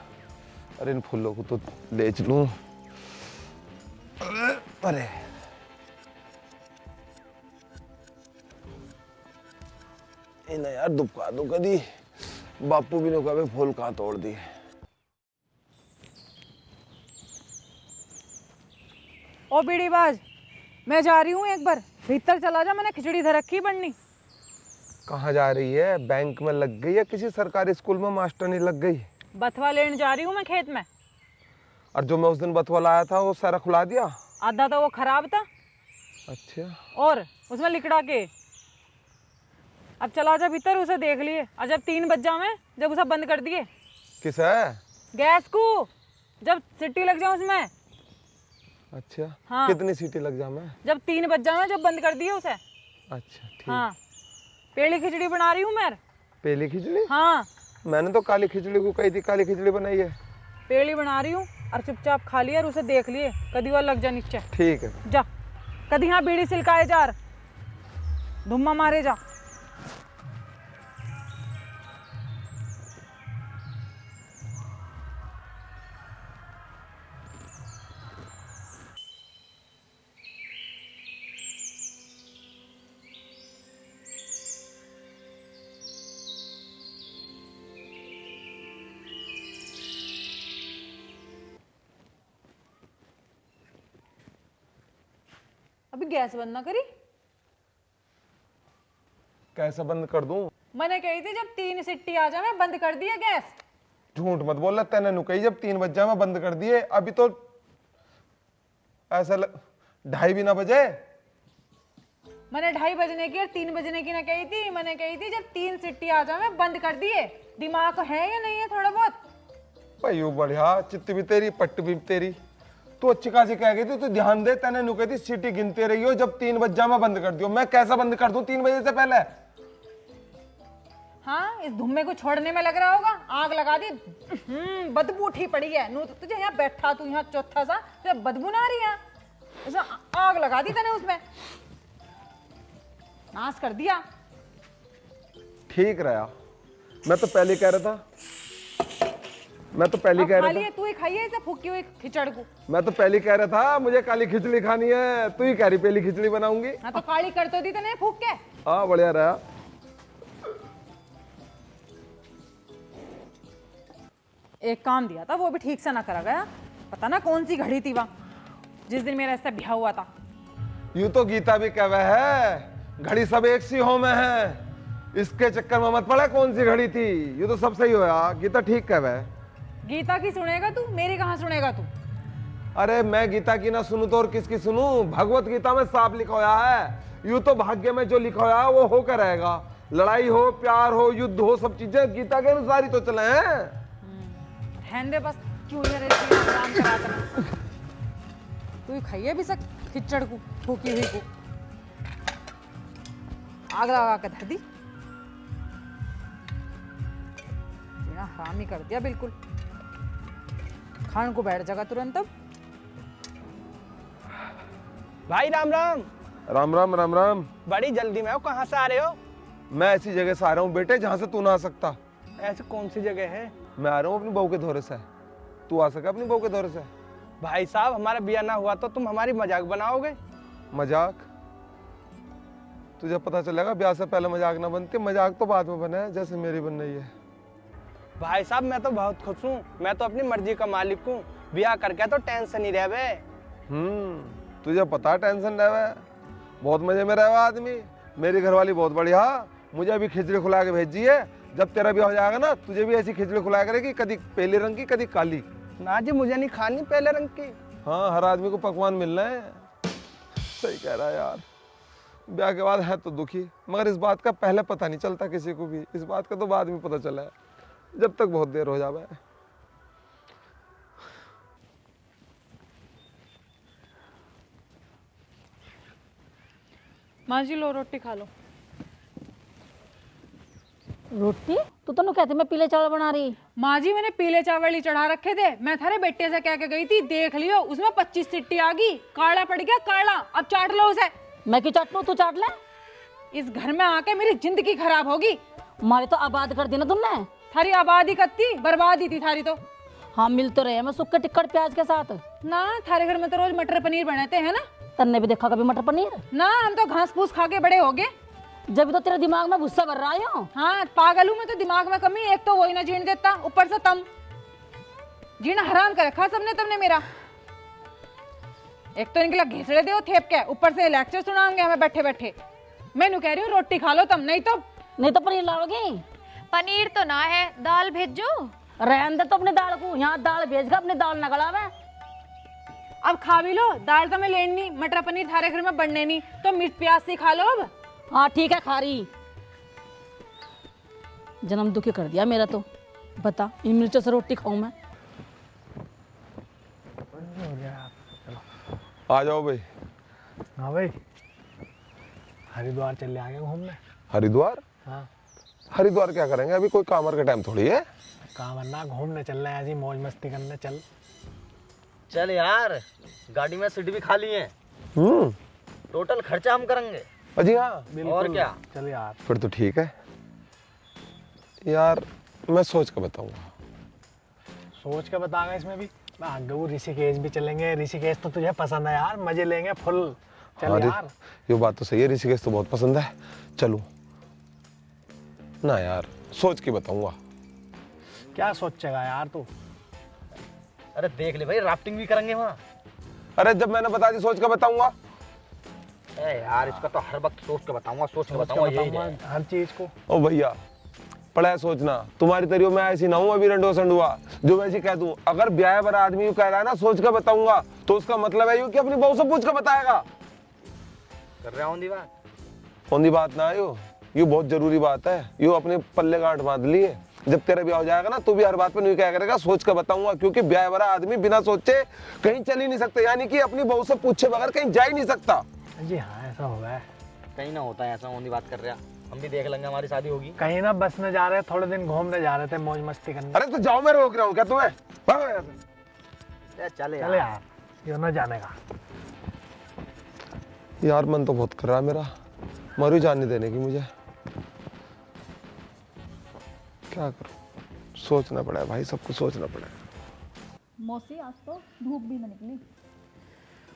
C: अरे इन फूलों को तो ले चलूं। अरे इन्हें यार दुपका दो कदी, बापू भी नो कहे फूल कहाँ तोड़ दिए।
B: ओ बीड़ीबाज, मैं जा रही हूँ, एक बार भीतर चला जा, मैंने खिचड़ी धर रखी बननी।
C: कहाँ जा रही है? बैंक में लग गई या किसी सरकारी स्कूल में मास्टरनी लग गई?
B: बथवा लेने जा रही हूँ मैं खेत में।
C: और जो मैं उस दिन बथुआ लाया था वो सारा खुला दिया?
B: आधा तो वो खराब था।
C: अच्छा,
B: और उसमें लिकड़ा के। अब चला जा भीतर, उसे देख लिए। और जब 3 बज जावे, जब उसे बंद कर दिए।
C: किस है?
B: गैस को, जब सीटी लग जाए उसमें।
C: अच्छा,
B: हाँ।
C: कितनी सीटी लग जा मैं?
B: जब 3 बज जावे, जब बंद कर दिए उसे।
C: अच्छा ठीक।
B: हाँ, पेली खिचड़ी बना रही हूँ मैं।
C: पेली खिचड़ी?
B: हाँ,
C: मैंने तो काली खिचड़ी को कही थी, काली खिचड़ी बनाई है।
B: पेली बना रही हूँ और चुपचाप खा लिया और उसे देख लिए, कदी वो लग जा नीचे।
C: ठीक है।
B: जा, कदी हाँ बीड़ी सिलकाए जार, धुम्मा मारे जा। अभी गैस बंद ना करी?
C: कैसे बंद कर दूं?
B: मैंने कही थी जब 3 सिट्टी आ जाए बंद कर दिया गैस।
C: झूठ मत बोल, तेने नु कही जब 3 बज जाए मैं बंद कर दिए। अभी तो ऐसा 2:30 भी ना बजे।
B: मैंने 2:30 बजने की और 3 बजने की ना कही थी। मैंने कही थी जब 3 सिट्टी आ जाए बंद कर दिए। दिमाग है या नहीं है थोड़ा बहुत?
C: भाई वो बढ़िया, चित्त भी तेरी, पट्ट भी तेरी। तू अच्छी खासी कह गई थी, तू ध्यान दे। तेने नु कही थी सीटी गिनते रही हो, जब 3 बज जाए मैं बंद कर दियो। मैं कैसा बंद कर दूं 3 बजे से पहले?
B: हाँ, इस धुम्मे को छोड़ने में लग रहा होगा। आग लगा दी, बदबू उठी पड़ी है। नू तुझे यहाँ बैठा, तू यहाँ चौथा सा, तुझे बदबू ना आ रही है? उसे आग लगा दी तने, उसमें नाश कर दिया।
C: ठीक रहा, मैं तो पहले कह रहा था। मैं तो पहले कह रहा था।
B: तू ही खाइए इसे फूकी हुई खिचड़ को।
C: मैं तो पहले कह रहा था मुझे काली खिचड़ी खानी है, तू ही कह रही पहली खिचड़ी बनाऊंगी।
B: हाँ तो काली कर तो दी तने फूक के।
C: हाँ बढ़िया रहा।
B: एक काम दिया था, वो भी ठीक से ना करा गया। पता ना कौन सी घड़ी थी वहाँ जिस दिन मेरा इससे ब्याह हुआ था।
C: यूं तो गीता भी कहवे है, घड़ी सब एक सी हो में है, इसके चक्कर में मत पड़ा कौन सी घड़ी थी। ये तो सब सही होया, गीता ठीक कहवे।
B: गीता की सुनेगा तू, मेरी कहाँ सुनेगा तू?
C: अरे मैं गीता की ना सुनू तो और किसकी सुनू? भगवत गीता में साफ लिखा होया है, यूं तो भाग्य में जो लिखा होया वो होकर रहेगा। लड़ाई हो, प्यार हो, युद्ध हो, सब चीजें गीता के अनुसार ही तो चले हैं।
B: रहने दे बस, क्यों ये काम कराता? तू ही खाइए भी सक खिचड़ को, फूकी हुई को। आग लगा के धर दी, जीना हराम ही कर दिया बिल्कुल। खान को बैठ जाएगा तुरंत। अब
G: भाई राम राम।
C: राम राम राम राम।
G: बड़ी जल्दी में हो, कहाँ से आ रहे हो?
C: मैं ऐसी जगह से आ रहा हूँ बेटे जहाँ से तू ना आ सकता।
G: ऐसी कौन सी जगह है?
C: मैं आ रहा हूँ अपनी बहू के धोरे से। तू आ सका अपनी बहू के दौरे से?
G: भाई साहब हमारा ब्याह ना हुआ तो तुम हमारी मजाक बनाओगे?
C: मजाक? तुझे पता चलेगा ब्याह से पहले मजाक ना बनती, मजाक तो बाद में बना है, जैसे मेरी बन रही है।
G: भाई साहब मैं तो बहुत खुश हूँ, मैं तो अपनी मर्जी का मालिक हूँ, ब्याह करके तो टेंशन ही रहे।
C: तुझे पता है टेंशन रहे, बहुत मजे में रहे आदमी। मेरी घरवाली बहुत बढ़िया, मुझे अभी खिचड़ी खुला के भेजी है। जब तेरा ब्याह हो जाएगा ना, तुझे भी ऐसी खिचड़ी खुलाया करेगी, कभी पीले रंग की कभी काली।
G: ना जी मुझे नहीं खानी पहले रंग की।
C: हाँ, हर आदमी को पकवान मिलना है। सही कह रहा है यार, ब्याह के बाद है तो दुखी, मगर इस बात का पहले पता नहीं चलता किसी को भी। इस बात का तो बाद में पता चला है, जब तक बहुत देर हो जावे।
B: माँ जी लो रोटी खा लो।
A: रोटी? तू तो कहती मैं पीले चावल बना रही।
B: माँ जी मैंने पीले चावल ही चढ़ा रखे थे, मैं थारे बेटे से कह के गई थी, देख लियो उसमें 25 सीटी आ गई, काला पड़ गया काला, अब चाट लो उसे।
A: मैं क्यों चाट लूं, तू चाट ले।
B: इस घर में आके मेरी जिंदगी खराब होगी।
A: मारे तो आबाद कर दी ना तुमने।
B: थारी आबादी कत्ती बर्बादी थी थारी तो।
A: हाँ मिल तो रहे हैं, मैं सूखे टिक्कड़ प्याज के साथ।
B: ना थारे घर में तो रोज मटर पनीर बनाते हैं ना।
A: तन्ने भी देखा कभी मटर पनीर?
B: ना हम तो घास फूस खा के बड़े हो गए।
A: जब तो तेरे दिमाग में गुस्सा भर रहा है।
B: हाँ पागल हूँ मैं तो, दिमाग में कमी, एक तो वही ना जीण देता, ऊपर से तम जीना हराम कर रखा सबने तुमने मेरा। एक तो इनके लिए घिसड़े दे थेप के, ऊपर से लेक्चर सुनाएंगे हमें बैठे बैठे। मैं कह रही हूँ रोटी खा लो तुम, नहीं तो पनीर लाओगी।
E: पनीर तो ना है, दाल भेजो।
A: रहने दे तो अपने दाल को, यहाँ दाल भेज कर अपने दाल न गलावे।
B: अब खा भी लो, दाल तो मैं लेनी, मटर पनीर थारे घर में बनने नहीं, तो मिर्च प्याज से खा लो अब।
A: हाँ ठीक है, खा रही। जन्म दुखी कर दिया मेरा तो। बता इन मिर्चों से रोटी खाऊं मैं?
C: आ जाओ भाई।
G: हाँ भाई, हरिद्वार चले आगे घूमने।
C: हरिद्वार?
G: हाँ।
C: हरिद्वार क्या करेंगे, अभी कोई कामर का टाइम थोड़ी है।
G: कहाँ वरना घूमने चल रहे हैं, ऐसी मौज मस्ती करने चल।
F: चल यार, गाड़ी में सीट भी खाली है, टोटल खर्चा हम करेंगे।
C: अजी हाँ,
F: और क्या।
G: चल यार।
C: फिर तो ठीक है यार, मैं सोच कर बताऊंगा।
G: सोच के बताएगा इसमें भी। आगे वो ऋषिकेश भी चलेंगे, ऋषिकेश तो तुझे पसंद है यार, मजे लेंगे फुल। चल
C: हाँ
G: यार।
C: ये बात तो सही है, ऋषिकेश तो बहुत पसंद है। चलो ना यार, सोच के बताऊंगा।
G: क्या सोचेगा यार तू?
F: अरे देख ले भाई, राफ्टिंग भी करेंगे वहाँ।
C: अरे जब मैंने बता दी सोच कर बताऊंगा।
F: ए यार, इसका तो हर वक्त सोच के बताऊंगा, सोच के
G: सोच के
F: बताऊंगा, यही
G: बताऊंगा
F: है।
G: हर चीज को।
C: ओ भैया, पड़ा है सोचना। तुम्हारी तरियो मैं ऐसी ना हूँ अभी रंडो संडुआ जो वैसे कह दूं। अगर ब्याह पर आदमी यूं कह रहा है ना सोच कर बताऊंगा, तो उसका मतलब है यूं कि अपनी बहू से पूछ कर बताएगा।
F: कर रहा हूँ बात।
C: होंदी बात ना आयो, ये बहुत जरूरी बात है। यूं अपने पल्ले गांठ बांध लिए, जब तेरा ब्याह हो जाएगा ना, तू भी हर बात पे नहीं क्या करेगा, सोच कर बताऊंगा। क्योंकि ब्याह वाला आदमी बिना सोचे कहीं चल ही नहीं सकता, यानी कि अपनी बहू से पूछे बगैर कहीं जा ही नहीं सकता।
G: जी हाँ, ऐसा होगा है।
F: कहीं ना होता है ऐसा, होंदी बात कर रहा, हम भी देख लेंगे, हमारी शादी होगी।
G: कहीं ना बस में जा रहे, थोड़े दिन घूमने जा रहे थे, मौज मस्ती करने।
C: अरे तो जाओ, मैं रोक रहा हूँ क्या तुम्हें? भागो यहाँ से।
F: चले
G: चल यार, ये ना जाने का।
C: यार मन तो बहुत कर रहा है मेरा, मरू जाने देने की मुझे। क्या करूं, सोचना पड़ा है भाई, सब कुछ सोचना पड़ा है।
E: मौसी आज तो धूप भी ना निकली।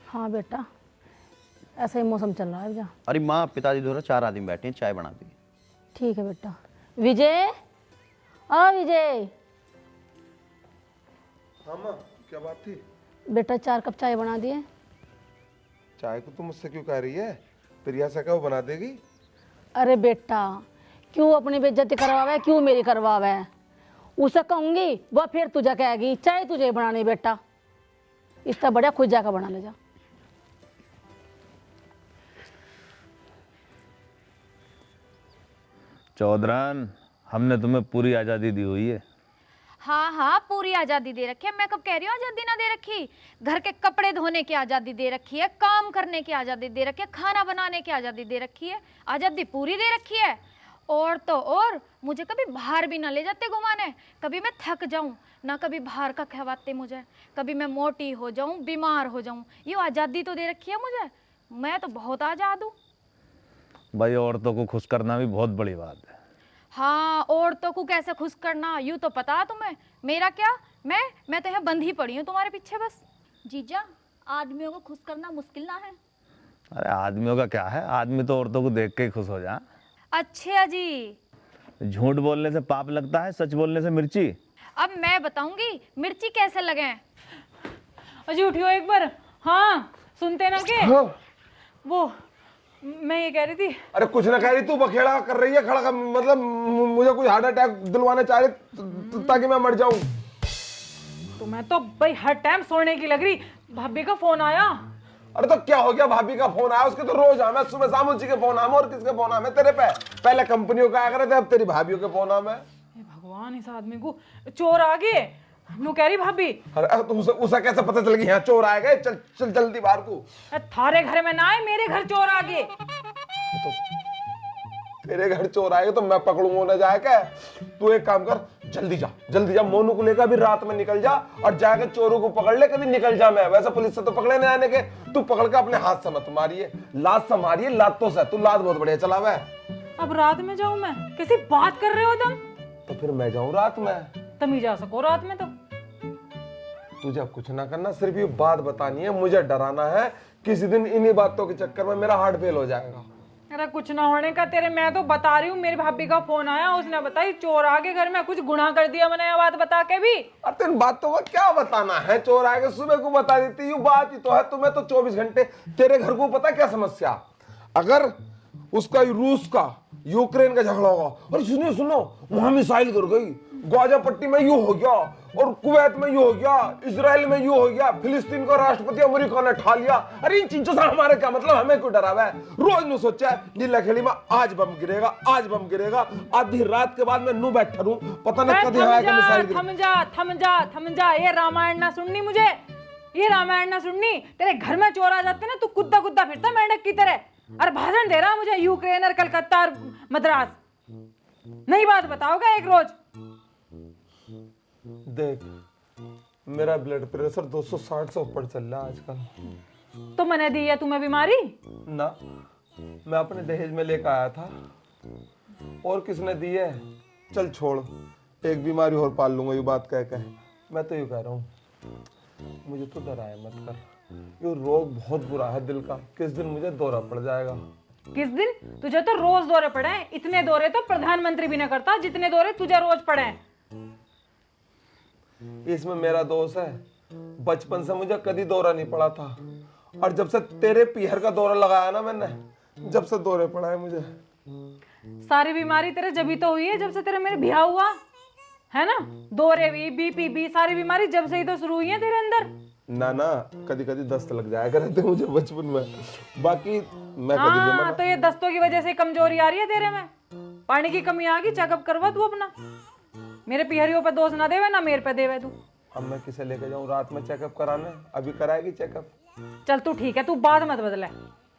A: हाँ बेटा, ऐसा ही मौसम चल रहा है जा।
F: अरे माँ, पिताजी धो रहे, 4 आदमी बैठे हैं, चाय बना दी।
A: ठीक है बेटा। विजय, विजय।
C: हाँ माँ, क्या बात थी?
A: बेटा 4 कप चाय बना दिए।
C: चाय को तुम मुझसे क्यों कह रही है? प्रिया से क्या वो बना देगी?
A: अरे बेटा, क्यों अपनी बेइज्जती करवावे, क्यों मेरी करवावे? उसे कहूंगी वह फिर तुझे कहेगी चाय तुझे बनानी। बेटा इससे बढ़िया खुद जाकर बना ले जा।
H: चौधरान, हमने तुम्हें पूरी आज़ादी दी हुई है।
E: हाँ हाँ, पूरी आज़ादी दे रखी है। मैं कब कह रही हूँ आज़ादी ना दे रखी? घर के कपड़े धोने की आज़ादी दे रखी है, काम करने की आज़ादी दे रखी है, खाना बनाने की आज़ादी दे रखी है। आज़ादी पूरी दे रखी है। और तो और मुझे कभी बाहर भी ना ले जाते घुमाने। कभी मैं थक जाऊं ना, कभी बाहर का खवाते मुझे, कभी मैं मोटी हो जाऊं, बीमार हो जाऊं। ये आज़ादी तो दे रखी है मुझे। मैं तो बहुत आज़ाद हूँ
H: भाई, औरतों को खुश करना भी बहुत बड़ी बात है।
E: हाँ, औरतों को कैसे खुश करना यूं तो पता है तुम्हें। मेरा क्या, मैं तो यहाँ बंद ही पड़ी हूँ तुम्हारे पीछे बस।
I: जीजा, आदमियों को खुश करना मुश्किल ना है।
H: अरे आदमियों का क्या है, आदमी तो औरतों को देख के ही खुश हो जा।
E: अच्छा जी,
H: झूठ बोलने से पाप लगता है, सच बोलने से मिर्ची।
E: अब मैं बताऊंगी मिर्ची कैसे लगे।
B: अजी उठियो एक बार। हाँ सुनते ना के
C: हाँ।
B: वो मैं ये कह रही थी।
C: अरे कुछ ना कह रही, तू बखेड़ा कर रही है, खड़ा कर, मतलब मुझे कुछ हार्ट अटैक दिलवाना चाह रही ताकि मैं मर जाऊं।
B: तुम्हें तो भाई हर टाइम सोने की लग रही। भाभी का फोन आया।
C: अरे तो क्या हो गया, भाभी का फोन आया, उसके तो रोज आना, सुबह शाम उसी के फोन आना, और किसके फोन आना तेरे पे? पहले कंपनियों का आया करे थे, अब तेरी भाभीियों के फोन आना है।
B: भगवान, इस आदमी को चोर आ गए नु कह रही भाभी।
C: अरे तुम उसे कैसे पता चल गया यहाँ चोर आए गए? चल चल जल्दी बाहर को।
B: थारे घर में ना आए, मेरे घर चोर आ गए।
C: तो तेरे घर चोर आएगा तो मैं पकड़ूंगा ना जाके। तू एक काम कर, जल्दी जा, मोनू को लेकर अभी रात में निकल जा और जाके चोरों को पकड़ ले, कभी निकल जा। मैं वैसे पुलिस से तो पकड़े नहीं आने के, तू पकड़ के अपने हाथ से मत मारिए, लात से मारिए, लातों से। तू लात बहुत बढ़िया चलावे।
B: अब रात में जाऊं मैं? कैसी बात कर रहे हो तुम?
C: तो फिर मैं जाऊं रात में?
B: तुम ही जा सको रात में तो।
C: तुझे कुछ ना करना, सिर्फ ये बात बतानी है, मुझे डराना है। किसी दिन इन्हीं बातों के चक्कर में मेरा हार्ट फेल हो जाएगा।
B: अरे कुछ ना होने का तेरे, मैं तो बता रही हूँ। मेरी भाभी का फोन आया, उसने बताई चोर आ गए घर में। कुछ गुनाह कर दिया मैंने ये बात बता के भी।
C: अब तेन बातों का क्या बताना है? चोर आएगा सुबह को बता देती, ये बात ही तो है। तुम्हें तो 24 घंटे, तेरे घर को पता क्या समस्या? अगर उसका रूस का यूक्रेन का झगड़ा होगा, और सुनो वहां मिसाइल गिर गई, गाजा पट्टी में यूं हो गया, और कुवैत में यूं हो गया, इजराइल में यूं हो गया, फिलिस्तीन का राष्ट्रपति अमेरिका ने ठा लिया। अरे इन चीजों से हमारे क्या मतलब? हमें क्यों डरावा है? रोज नु सोचा है नीला खेली में आज बम गिरेगा, आधी रात के बाद मैं नू बैठा रहूं, पता नहीं कभी आएगा मिसाइल गिरेगा।
B: थम जा, ये रामायण ना सुननी मुझे, ये रामायण ना सुननी। तेरे घर में चोर आ जाते ना, तू कुत्ता फिरता मेंढक की तरह, और भाषण दे रहा मुझे यूक्रेन और कलकत्ता और मद्रास। नई बात बताओगा एक रोज।
C: देख, मेरा ब्लड प्रेशर 260 से ऊपर चल रहा है आजकल।
B: तो मैंने दी है तुम्हें बीमारी?
C: ना, मैं अपने दहेज में लेकर आया था। और किसने दी है? चल छोड़, एक बीमारी और पाल लूंगा, ये बात कह। मैं तो यूं कह रहा हूँ, मुझे तो डराया मत कर। ये रोग बहुत बुरा है दिल का, किस दिन मुझे दौरा पड़ जाएगा।
B: किस दिन? तुझे तो रोज दौरे पड़े हैं। इतने दौरे तो प्रधानमंत्री भी ना करता जितने दौरे तुझे रोज पड़े हैं।
C: इसमें मेरा दोष है, बचपन से मुझे कभी दौरा नहीं पड़ा था, और जब से तेरे पीहर का दौरा लगाया ना मैंने, जब से दौरे पड़ा है मुझे।
B: सारी बीमारी तेरे जभी तो हुई है जब से तेरे मेरे ब्याह हुआ है ना। दौरे भी, बीपी भी, सारी बीमारी जब से ही तो शुरू हुई है तेरे अंदर।
C: ना कभी दस्त लग जाया करते मुझे बचपन में, बाकी मैं कभी
B: हाँ, तो ये दस्तों की वजह से कमजोरी आ रही है तेरे में, पानी की कमी आ गई। चेकअप करवा तू अपना, मेरे पिहरियों पे दोष ना देवे ना मेरे पे देवे तू।
C: अब मैं किसे लेके जाऊं रात में चेकअप कराने? अभी कराएगी चेकअप?
B: चल तू ठीक है, तू बात मत बदले।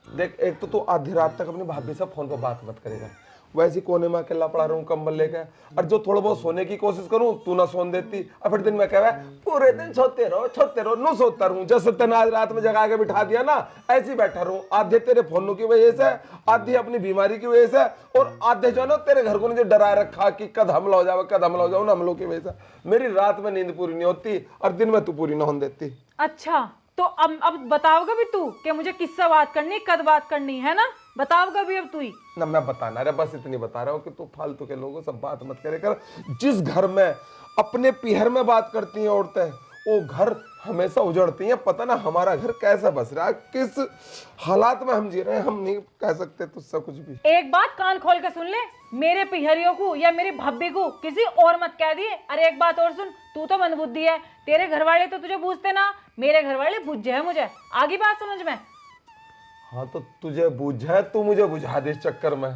C: देख, एक तो तू आधी रात तक अपनी भाभी से फोन पर बात मत करेगा, वैसे कोने में अकेला पड़ा रहूं कंबल लेके, और जो थोड़ा बहुत सोने की कोशिश करूं तू ना सोन देती, और फिर दिन में कह पूरे दिन सोते रहो नो सोता रहूं। जैसे तेने आज रात में जगा के बिठा दिया ना, ऐसे ही बैठा रहूं। आधे तेरे फोनों की वजह से, आधी अपनी बीमारी की वजह से, और आधे जो है ना तेरे घर को जो डराए रखा कि कद हमला हो जाओ ना, हमलों की वजह से मेरी रात में नींद पूरी नहीं होती, और दिन में तू पूरी ना होने देती।
B: अच्छा, तो अब बताओगा भी तू कि मुझे किससे बात करनी, कद बात करनी है ना? बताओगा भी अब तू ही
C: ना। मैं बताना रहा, बस इतनी बता रहा हूँ कि तू फालतू के लोगों से बात मत करे कर। जिस घर में अपने पीहर में बात करती हैं औरतें, वो घर हमेशा उजड़ती हैं। पता ना हमारा घर कैसा बस रहा है, किस हालात में हम जी रहे हैं, हम नहीं कह सकते तुझसे कुछ भी।
B: एक बात कान खोल के सुन ले, मेरे पिहरियों को या मेरी भाभी को किसी और मत कह दिए। अरे एक बात और सुन, तू तो मंदबुद्धि है, तेरे घर वाले तो तुझे पूछते ना, मेरे घर वाले बुझे है मुझे। आगे बात समझ में?
C: हाँ तो तुझे बुझे, तू मुझे बुझा दे इस चक्कर में।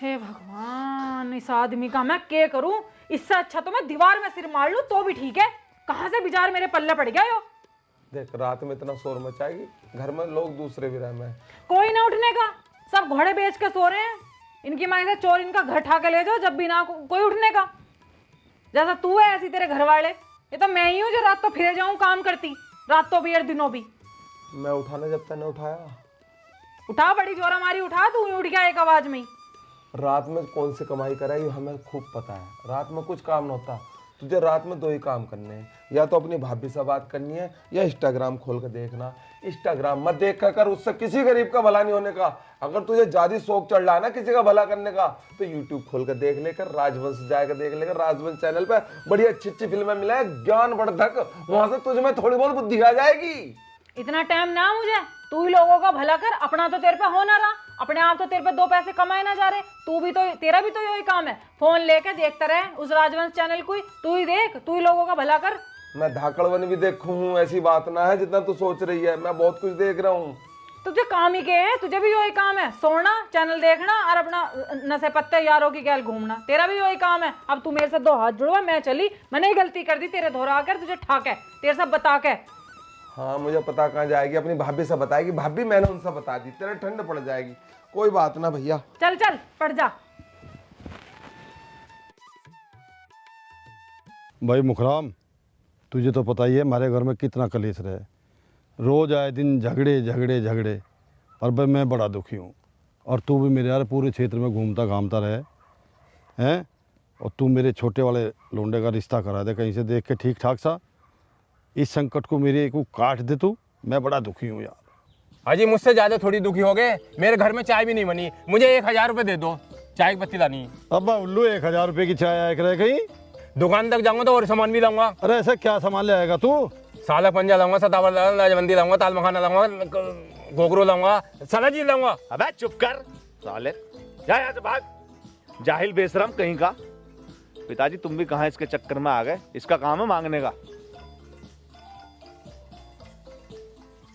B: हे भगवान, इस आदमी का मैं क्या करूं? इससे अच्छा तो मैं दीवार में सिर मार लूं तो भी ठीक है। कहां से बिजार मेरे पल्ले पड़ गया यो।
C: देख, रात में इतना शोर मचाएगी, घर में लोग दूसरे भी रहे में।
B: कोई ना उठने का, सब घोड़े बेच के सो रहे हैं। इनकी मांग से चोर इनका घर ठा के ले जाओ, जब भी ना कोई उठने का। जैसा तू है ऐसी तेरे घर वाले। ये तो मैं ही हूँ जो रात तो फिरे जाऊं काम करती, रात तो भी और दिनों भी।
C: मैं उठाना जब तक न उठाया।
B: उठा, बड़ी जोरा मारी उठा, तू उठ गया एक आवाज में ही।
C: रात में कौन सी कमाई कराई हमें खूब पता है। रात में कुछ काम ना होता, तुझे रात में 2 ही काम करने हैं, या तो अपनी भाभी से बात करनी है या इंस्टाग्राम खोल कर देखना। इंस्टाग्राम मत देख कर उससे किसी गरीब का भला नहीं होने का। अगर तुझे ज्यादा शौक चढ़ रहा है ना किसी का भला करने का, तो यूट्यूब खोल कर देख लेकर, राजवंश जाकर देख लेकर। राजवंश चैनल पे बड़ी अच्छी अच्छी फिल्में मिला है, ज्ञानवर्धक, वहां से तुझे में थोड़ी बहुत बुद्धि आ जाएगी।
B: इतना टाइम ना मुझे, तू ही लोगों का भला कर, अपना तो तेरे पे हो ना रहा, अपने आप तो तेरे पे 2 पैसे कमाए ना जा रहे। तू भी तो, तेरा भी तो यही काम है, फोन लेके देखता रहे उस राजवंश चैनल को। तू ही देख, तू ही लोगों का भला कर।
C: मैं धाकड़वन भी देखूं हूँ, ऐसी बात ना है जितना तू सोच रही है। मैं बहुत कुछ देख रहा हूँ।
B: तुझे काम ही के है, तुझे भी यही काम है, सोना, चैनल देखना और अपना नशे पत्ते यारों की गैल घूमना। तेरा भी यही काम है। अब तू मेरे से 2 हाथ जुड़वा, मैं चली, मैंने ही गलती कर दी तेरे धोरा आकर, तुझे ठाक है तेरे सब बता के।
C: हाँ मुझे पता कहाँ जाएगी, अपनी भाभी से बताएगी। भाभी मैंने उनसे बता दी, तेरे ठंड पड़ जाएगी। कोई बात ना भैया,
B: चल चल पड़ जा।
D: भाई मुखराम, तुझे तो पता ही है हमारे घर में कितना कलेश रहे, रोज़ आए दिन झगड़े झगड़े झगड़े। और भाई मैं बड़ा दुखी हूँ। और तू भी मेरे यार पूरे क्षेत्र में घूमता घामता रहे हैं, और तू मेरे छोटे वाले लोंडे का रिश्ता करा दे कहीं से देख के ठीक ठाक सा। इस संकट को मेरे को काट दे तू, मैं बड़ा दुखी हूँ यार।
J: हाजी मुझसे ज्यादा थोड़ी दुखी हो गए, मेरे घर में चाय भी नहीं बनी, मुझे 1000 रुपए दे दो, चाय की पत्ती लानी।
D: अब उल्लू 1000 रुपये की चाय आया करे कहीं?
J: दुकान तक जाऊंगा तो और सामान भी लाऊंगा।
D: अरे ऐसा क्या सामान ले आएगा तू?
J: साला पंजा लाऊंगा, सतावर लाऊंगा, लाजवंदी लाऊंगा, ताल मखाना लाऊंगा, घोघरू लाऊंगा, सारा चीज लाऊंगा।
H: अबे चुप कर साले, जा यहाँ से भाग, जाहिल बेशरम कहीं का। पिताजी तुम भी कहाँ इसके चक्कर में आ गए, इसका काम है मांगने का,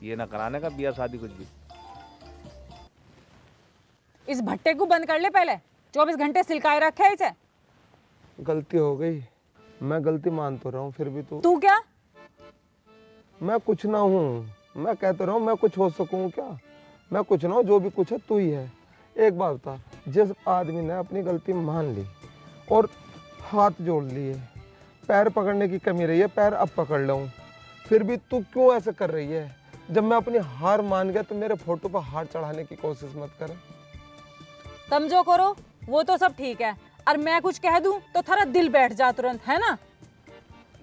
H: ये ना कराने का बिया शादी कुछ भी।
B: इस भट्टे को बंद कर ले पहले, 24 घंटे सिलकाए रखे इसे।
C: गलती हो गई, मैं गलती मान तो रहा हूँ, फिर भी
B: तू क्या?
C: मैं कुछ ना हूँ। मैं कहता रहा हूँ मैं कुछ हो सकूँ क्या? मैं कुछ ना हूँ, जो भी कुछ है तू ही है। एक बात बता, जिस आदमी ने अपनी गलती मान ली और हाथ जोड़ लिए, पैर पकड़ने की कमी रही है, पैर अब पकड़ लूँ, फिर भी तू क्यों ऐसे कर रही है? जब मैं अपनी हार मान गया तो मेरे फोटो पर हार चढ़ाने की कोशिश मत कर।
B: तुम जो करो वो तो सब ठीक है, और मैं कुछ कह दूं तो थारा दिल बैठ जा तुरंत, है ना?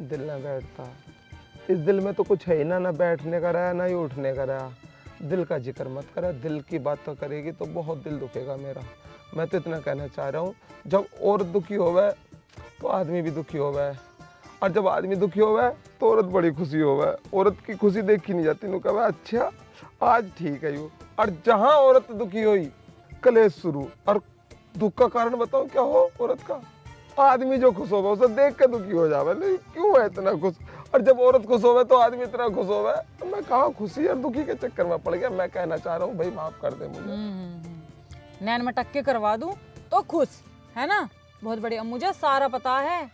C: दिल ना बैठता, इस दिल में तो कुछ है ही ना बैठने का रहा ना ही उठने का रहा। दिल का जिक्र मत करा, दिल की बात तो करेगी तो बहुत दिल दुखेगा मेरा। मैं तो इतना कहना चाह रहा हूँ, जब औरत दुखी होवे तो आदमी भी दुखी होवे, और जब आदमी दुखी होवे तो औरत बड़ी खुशी होवे। औरत की खुशी देखी नहीं जाती, नु कहे अच्छा आज ठीक है यू। और जहाँ औरत दुखी हुई कलेश शुरू। और दुख का कारण बताओ क्या हो औरत का? आदमी जो खुश होगा उसे देख के दुखी हो जावे, नहीं क्यों है इतना खुश? और जब औरत खुश होवे तो आदमी इतना खुश होवे। तो मैं कहाँ खुशी और दुखी के चक्कर में पड़ गया। मैं कहना चाह रहा हूँ भाई माफ कर दे मुझे।
B: नैन मटक के करवा दूं तो खुश, है ना? बहुत बढ़िया, मुझे सारा पता है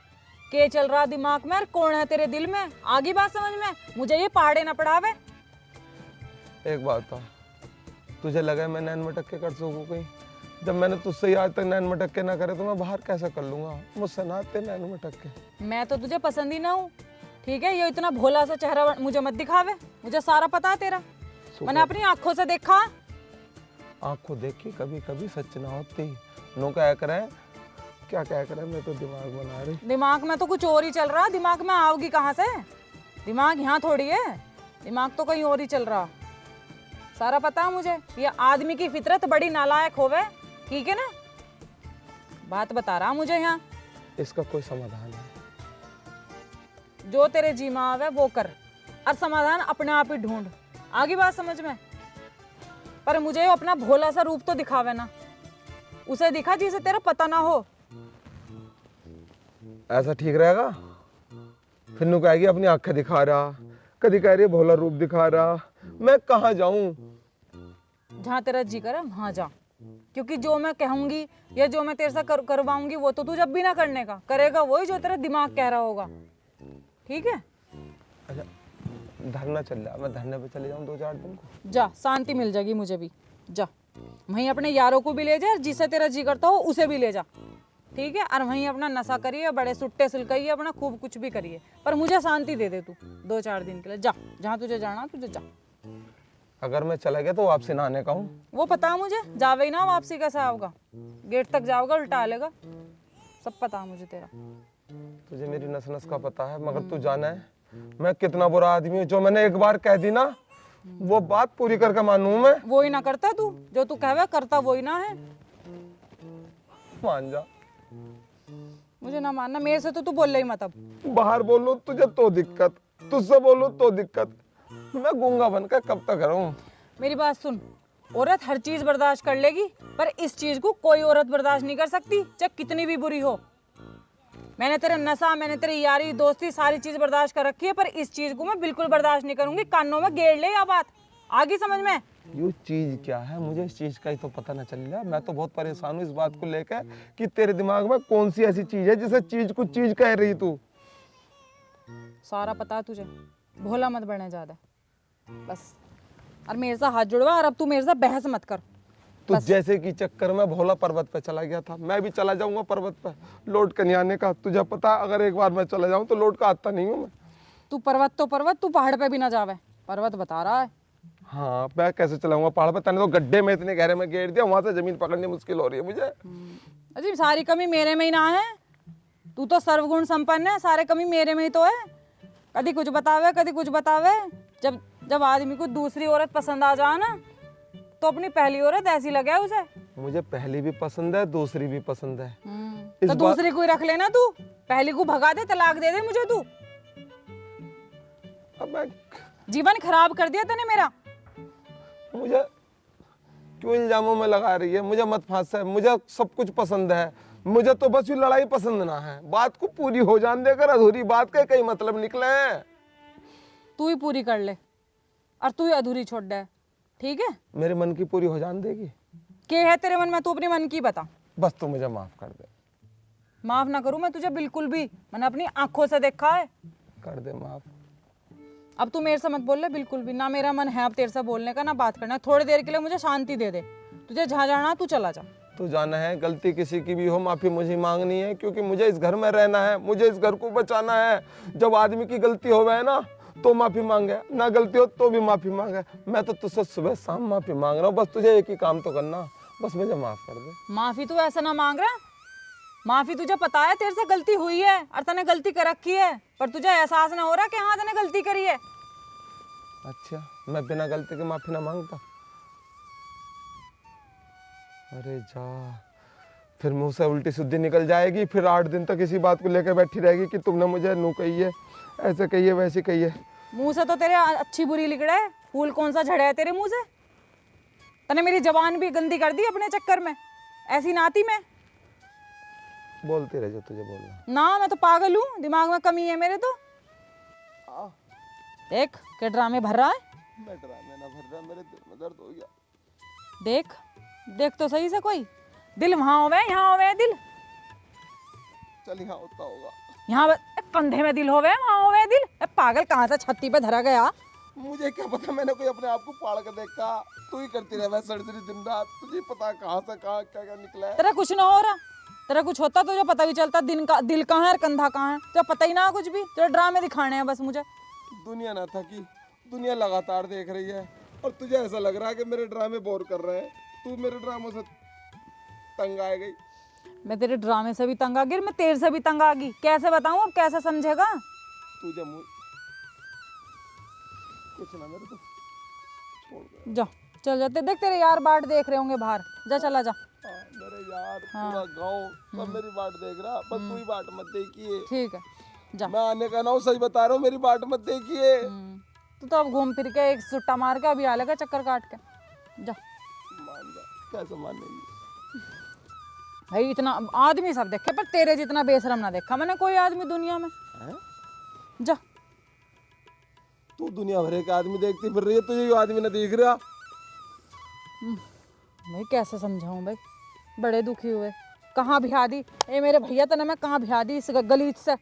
B: के चल रहा दिमाग में और कौन है तेरे दिल में। आगे बात समझ में, मुझे ये पहाड़े ना पढ़ावे।
C: एक बात था, तुझे लगा मैं नैन मटक के कर सकूँ कहीं? जब मैंने तुझसे आज तक नैन मटक के ना करे तो मैं बाहर कैसा कर लूंगा? मुझसे ना आते नैन मटक के।
B: मैं तो तुझे पसंद ही ना हूँ, ठीक है? ये इतना भोला सा चेहरा मुझे मत दिखावे, मुझे सारा पता है तेरा, मैंने अपनी आंखों से देखा।
C: आंखों देखी कभी कभी सच ना होती। नो क्या करे, क्या क्या करे, मैं तो दिमाग बना रही।
B: दिमाग में तो कुछ और ही चल रहा, दिमाग में आओगी कहाँ से? दिमाग यहाँ थोड़ी है, दिमाग तो कहीं और ही चल रहा। सारा पता है मुझे, ये आदमी की फितरत बड़ी नालायक होवे, ठीक है ना? बात बता रहा मुझे यहाँ।
C: इसका कोई समाधान है?
B: जो तेरे जी में आवे वो कर, और समाधान अपने आप ही ढूंढ। आगे बात समझ में? पर मुझे अपना भोला सा रूप तो दिखावे ना, उसे दिखा जिसे तेरा पता ना हो।
C: ऐसा ठीक रहेगा? फिर नु कहेगी अपनी आंखें दिखा रहा, कभी कह रही है भोला रूप दिखा रहा। मैं कहाँ जाऊं?
B: जहाँ तेरा जी करे वहां जा, क्योंकि जो मैं कहूंगी या जो मैं तेरे से करवाऊंगी वो तो तू जब भी ना करने का करेगा, वही जो तेरा दिमाग कह रहा होगा, ठीक है?
C: अच्छा धरना चल रहा, मैं धरने पे चले जाऊं 2-4 दिन को?
B: जा, शांति मिल जाएगी मुझे भी। जा वहीं अपने यारों को भी ले जा, जिससे तेरा जी करता हो उसे भी ले जा, ठीक है? और वहीं अपना नशा करिए, बड़े सुट्टे सिलकाइए अपना, खूब कुछ भी करिए, पर मुझे शांति दे दे तू 2-4 दिन के लिए। जा, जहाँ तुझे जाना तुझे जा।
C: अगर मैं चला गया तो वापसी ना आने का हूँ।
B: वो पता है मुझे, जावे ही ना वापसी कैसे आओगा, गेट तक जाओगा उल्टा लेगा, सब पता है मुझे तेरा।
C: तुझे मेरी नस नस का पता है, मगर तू जाना है मैं कितना बुरा आदमी हूँ। जो मैंने एक बार कह दी ना वो बात पूरी करके मानूं मैं।
B: वो ही ना करता तू, जो तू कहवे करता वो ही ना है।
C: मान जा।
B: मुझे ना मानना, मेरे से तो तू बोल ही मत अब।
C: बाहर बोलूं तुझे तो दिक्कत, तुझसे बोलूं तो दिक्कत, मैं गूंगा बनकर कब तक रहूं।
B: मेरी बात सुन, औरत हर चीज बर्दाश्त कर लेगी, पर इस चीज को कोई औरत बर्दाश्त नहीं कर सकती, चाहे कितनी भी बुरी हो। मैंने तेरे नशा, मैंने तेरी यारी दोस्ती सारी चीज बर्दाश्त कर रखी है, पर इस चीज को मैं बिल्कुल बर्दाश्त नहीं करूंगी। कानों में गेड़ ले या बात आगे समझ में।
C: ये चीज क्या है मुझे इस चीज का ही तो पता न चल रहा। मैं तो बहुत परेशान हूँ इस बात को लेकर कि तेरे दिमाग में कौन सी ऐसी चीज है जिसे चीज को चीज कह रही तू।
B: सारा पता है तुझे, भोला मत बढ़ने ज्यादा बस। और मेरे से हाथ जुड़वा, और अब तू मेरे से बहस मत कर।
C: तो जैसे कि चक्कर में भोला पर्वत पे चला गया था, मैं भी चला जाऊंगा पर्वत पे, लौट कर नहीं आने का। तुझे पता अगर एक बार मैं चला जाऊं तो लौट का आता नहीं हूँ मैं।
B: तू पर्वत तो पर्वत, तू पहाड़ पे भी ना जावे, पर्वत बता रहा है।
C: हाँ मैं कैसे चलाऊंगा पहाड़ पे, तने तो गड्ढे में इतने गहरे में घेर दिया, वहां से जमीन पकड़नी मुश्किल हो रही है मुझे।
B: अजी सारी कमी मेरे में ही ना है, तू तो सर्वगुण संपन्न है, सारे कमी मेरे में ही तो है। कभी कुछ बतावे कभी कुछ बतावे। जब जब आदमी को दूसरी औरत पसंद आ जाए ना, तो अपनी पहली औरत ऐसी लगे उसे।
C: मुझे पहली भी पसंद है, दूसरी भी पसंद है।
B: तो दूसरी कोई रख लेना तू, पहली को भगा दे, तलाक दे दे मुझे तू।
C: अब मैं
B: जीवन खराब कर दिया तूने मेरा।
C: मुझे क्यों इल्जामों में लगा रही है? मुझे मत फांसा है, मुझे सब कुछ पसंद है, मुझे तो बस ये लड़ाई पसंद ना है। बात को पूरी हो जाने देकर अधूरी बात के कई मतलब निकले हैं।
B: तू ही पूरी कर ले और तू ही अधूरी छोड़ दे, ठीक है?
C: मेरे मन की पूरी हो जाने देगी?
B: क्या है तेरे मन में, तू अपने मन की बता।
C: बस तू मुझे माफ कर दे।
B: माफ ना करूं मैं तुझे बिल्कुल भी, मैंने अपनी आंखों से देखा है।
C: कर दे माफ।
B: अब तू मेरे से मत बोल ले बिल्कुल भी ना, मेरा मन है अब तेरे से बोलने का ना बात करना। थोड़ी देर के लिए मुझे शांति दे दे, तुझे जहाँ जाना तू चला जा।
C: तू जाना है, गलती किसी की भी हो माफी मुझे मांगनी है, क्योंकि मुझे इस घर में रहना है, मुझे इस घर को बचाना है। जब आदमी की गलती हो गए ना तो माफी मांगे, ना गलती हो तो भी माफी मांगे। मैं तो तुझसे सुबह शाम माफी मांग रहा हूँ, बस तुझे एक ही काम तो करना, बस मुझे माफ कर दे।
B: माफी तू ऐसा ना मांग रहा, माफी तुझे पता है तेरे से गलती हुई है और तने गलती कर रखी है, पर तुझे एहसास ना हो रहा कि हाँ तने गलती करी है।
C: अच्छा मैं बिना गलती के माफी ना मांगता? अरे जा, फिर मुंह से उल्टी सीधी निकल जाएगी, फिर 8 दिन तक इसी बात को लेकर बैठी रहेगी कि तुमने मुझे नू कही है, ऐसे कही है, वैसे कही है।
B: मुंह से तो तेरे अच्छी बुरी लिखड़ा है, फूल कौन सा झड़ा है तेरे मुंह से? तने मेरी जबान भी गंदी कर दी अपने चक्कर में, ऐसी नाती मैं।
C: बोलती रह जो तुझे बोलना
B: ना, मैं तो पागल हूँ, दिमाग में कमी है मेरे तो। देख क्या ड्रामे भर रहा है।
C: मैं ड्रामे ना भर रहा, मेरे दिल में दर्द हो गया।
B: देख देख तो सही से, कोई दिल वहाँ होवे यहाँ होवे दिल।
C: चल यहाँ होता होगा,
B: यहाँ कंधे में दिल होवे वहाँ होवे दिल। पागल कहाँ से छत्ती पे धरा गया?
C: मुझे क्या पता, मैंने कोई अपने आप को पाड़ कर देखा। तू ही करती रहे सर्जरी दिन रात, तुझे पता कहाँ से कहाँ क्या क्या निकला है।
B: तेरा कुछ ना हो रहा, तेरा कुछ होता तुझे पता भी चलता, दिल कहाँ है और कंधा कहाँ है, तुझे पता ही ना कुछ भी। तेरे ड्रामे दिखाने हैं बस मुझे।
C: दुनिया ना था कि दुनिया लगातार देख रही है और तुझे ऐसा लग रहा है कि मेरे ड्रामे बोर कर रहे हैं। तू मेरे ड्रामों से तंग आ गई।
B: मैं तेरे ड्रामे से भी तंग आ गई, मैं तेरे से भी तंग आ गई। कैसे बताऊं अब, कैसे समझेगा?
C: तुझे कुछ ना, मेरे तो छोड़ दे।
B: जा चल जाते, देख तेरे यार बाट देख रहे होंगे बाहर, जा चला जा।
C: मेरे यार पूरा गांव सब मेरी बाट देख रहा, बस तू ही बाट मत देखिए।
B: ठीक है जा।
C: मैं आने का ना हूँ, सच बता रहा हूँ, मेरी बाट मत देखिए।
B: तू तो अब घूम फिर के एक सुट्टा मार के अभी आ लेगा चक्कर काट के। जा
C: मान जा, कैसे मानेगी
B: भाई? इतना आदमी सब देखे पर तेरे जितना बेशरम ना देखा मैंने कोई आदमी दुनिया में। जा
C: तू दुनिया भर के आदमी देखती फिर रही है, तुझे ये आदमी ना दिख रहा।
B: भाई कैसे समझाऊं भाई, बड़े दुखी हुए। कहाँ भिया दी ए मेरे भैया, तने मैं कहाँ भिया दी इस गलीच से।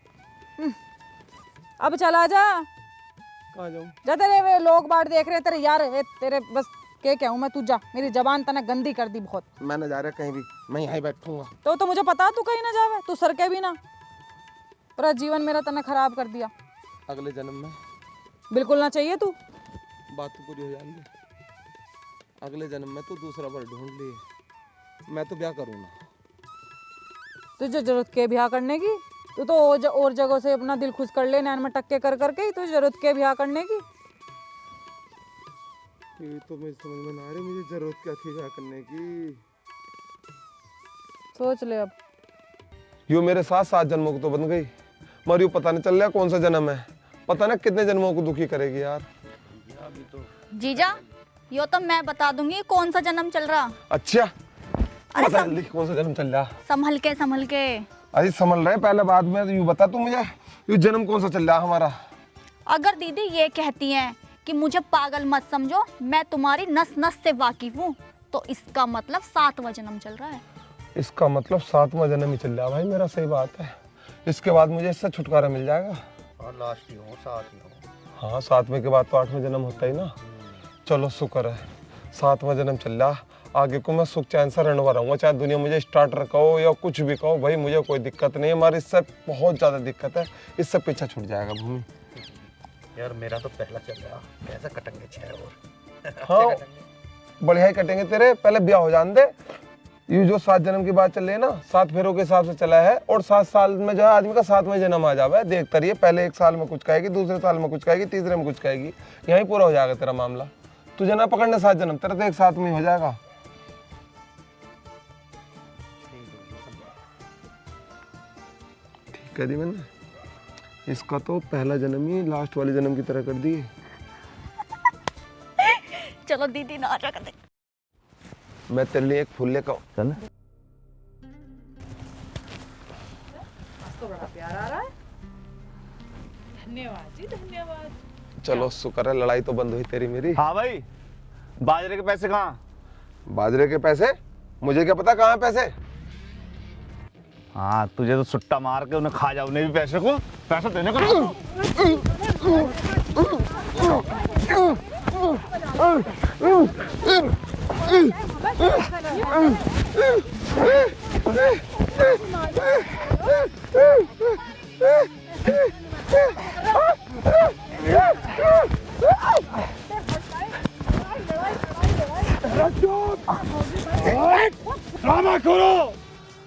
B: अब चला जा।
C: कहाँ जाऊँ?
B: जा, तेरे वे लोग बाट देख रहे तेरे यार, तेरे बस क्या कहूँ मैं, तू जा। मेरी जबान तने गंदी कर दी बहुत।
C: मैं न जा रहा कहीं भी, मैं यहाँ बैठूंगा।
B: तो मुझे पता तू कहीं ना जावे, तू सरके भी ना। पूरा जीवन मेरा तने खराब कर दिया।
C: अगले जन्म में
B: बिल्कुल ना चाहिए तू।
C: बात तो पूरी हो जाएगी। अगले जन्म में तो दूसरा वर ढूंढ लिए, मैं तो ब्याह करूँ ना।
B: तुझे जरूरत के ब्याह करने की? तू तो और जगह से अपना दिल खुश कर ले, नैन में टक्के कर करके ही तुझे जरूरत के ब्याह करने की?
C: ये तो मुझे समझ में ना आ रही, मुझे जरूरत क्या थी ब्याह करने की।
B: सोच ले अब।
C: यूँ मेरे साथ 7 जन्मों को तो बन गई, मगर यूँ पता नहीं चल रहा कौन सा जन्म है, पता ना कितने जन्मों को दुखी करेगी यार।
I: जीजा यो तो मैं बता दूंगी कौन सा जन्म चल रहा।
C: अच्छा
I: अरे
C: बता जल्दी कौन सा जन्म चल रहा।
I: संभल के संभल के।
C: अरे संभल रहे पहले, बाद में यूँ बता तू मुझे, यूँ जन्म कौन सा चल रहा हमारा।
I: अगर दीदी ये कहती हैं कि मुझे पागल मत समझो, मैं तुम्हारी नस नस से वाकिफ हूँ, तो इसका मतलब 7वां जन्म चल रहा है।
C: इसका मतलब 7वां जन्म ही चल रहा भाई मेरा, सही बात है। इसके बाद मुझे इससे छुटकारा मिल जाएगा।
F: और लास्ट ही हो, 7 ही हो।
C: हाँ 7वें के बाद तो 8वां जन्म होता ही ना। चलो शुक्र है 7वां जन्म चल रहा, आगे को मैं सुख चैन से रहने वाला हूँ, चाहे दुनिया मुझे स्टार्टर कहो या कुछ भी कहो भाई, मुझे कोई दिक्कत नहीं है। हमारी इससे बहुत ज़्यादा दिक्कत है, इससे पीछा छूट जाएगा भूमि।
F: यार मेरा तो पहला चल रहा, कैसे कटेंगे 6 और?
C: हाँ बढ़िया ही कटेंगे तेरे, पहले ब्याह हो जान दे। ये जो 7 जन्म की बात चल रही है ना, 7 फेरों के हिसाब से चला है, और 7 साल में जो है आदमी का 7वां जन्म आ जावे। देखता रहिए, पहले 1 साल में कुछ कहेगी, दूसरे साल में कुछ कहेगी, तीसरे में कुछ कहेगी, यहीं पूरा हो जाएगा तेरा मामला। तुझे ना पकड़ने 7 जन्म, तेरा तो एक साथ में ही हो जाएगा। ठीक है दी मैंने, इसका तो पहला जन्म ही लास्ट वाले जन्म की तरह कर दी।
I: चलो दीदी नाचा कर दे।
C: मैं तेरे लिए एक फूल लेकर आऊं।
D: चल
B: तो बड़ा प्यार आ रहा है। धन्यवाद जी, धन्यवाद।
C: चलो शुक्र है, लड़ाई तो बंद हुई तेरी मेरी।
H: हाँ भाई, बाजरे के पैसे कहाँ?
C: बाजरे के पैसे? मुझे क्या पता कहाँ है पैसे।
H: हाँ तुझे तो सुट्टा मार के उन्हें खा जाओ, उन्हें भी पैसे को, पैसा देने को।
D: ड्रामा करो,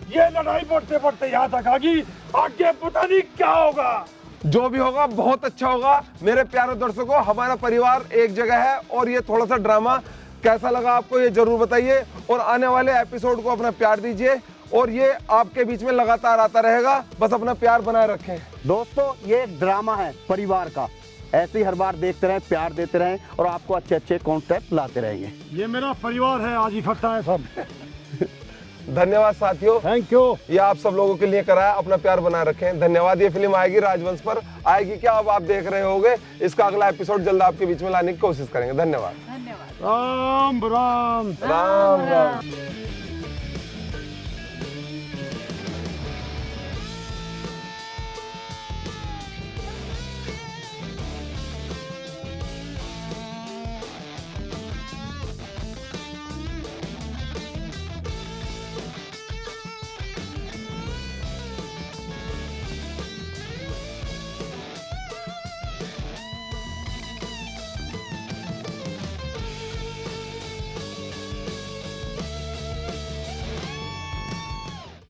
D: ये लड़ाई बढ़ते बढ़ते यहाँ तक आ गई, आगे पता नहीं क्या होगा।
C: जो भी होगा बहुत अच्छा होगा। मेरे प्यारे दर्शकों, हमारा परिवार एक जगह है, और ये थोड़ा सा ड्रामा कैसा लगा आपको ये जरूर बताइए, और आने वाले एपिसोड को अपना प्यार दीजिए, और ये आपके बीच में लगातार आता रहेगा। बस अपना प्यार बनाए रखें।
F: दोस्तों ये एक ड्रामा है परिवार का, ऐसे ही हर बार देखते रहें, प्यार देते रहें, और आपको अच्छे अच्छे कॉन्टेंट लाते रहेंगे।
D: ये मेरा परिवार है, आज इकट्ठा है सब।
C: धन्यवाद साथियों,
D: थैंक यू।
C: ये आप सब लोगों के लिए कराया। अपना प्यार बनाए रखें, धन्यवाद। ये फिल्म आएगी राजवंश पर, आएगी क्या अब आप देख रहे होंगे। इसका अगला एपिसोड जल्द आपके बीच में लाने की कोशिश करेंगे। धन्यवाद।
B: धन्यवाद।
D: राम राम
C: राम राम।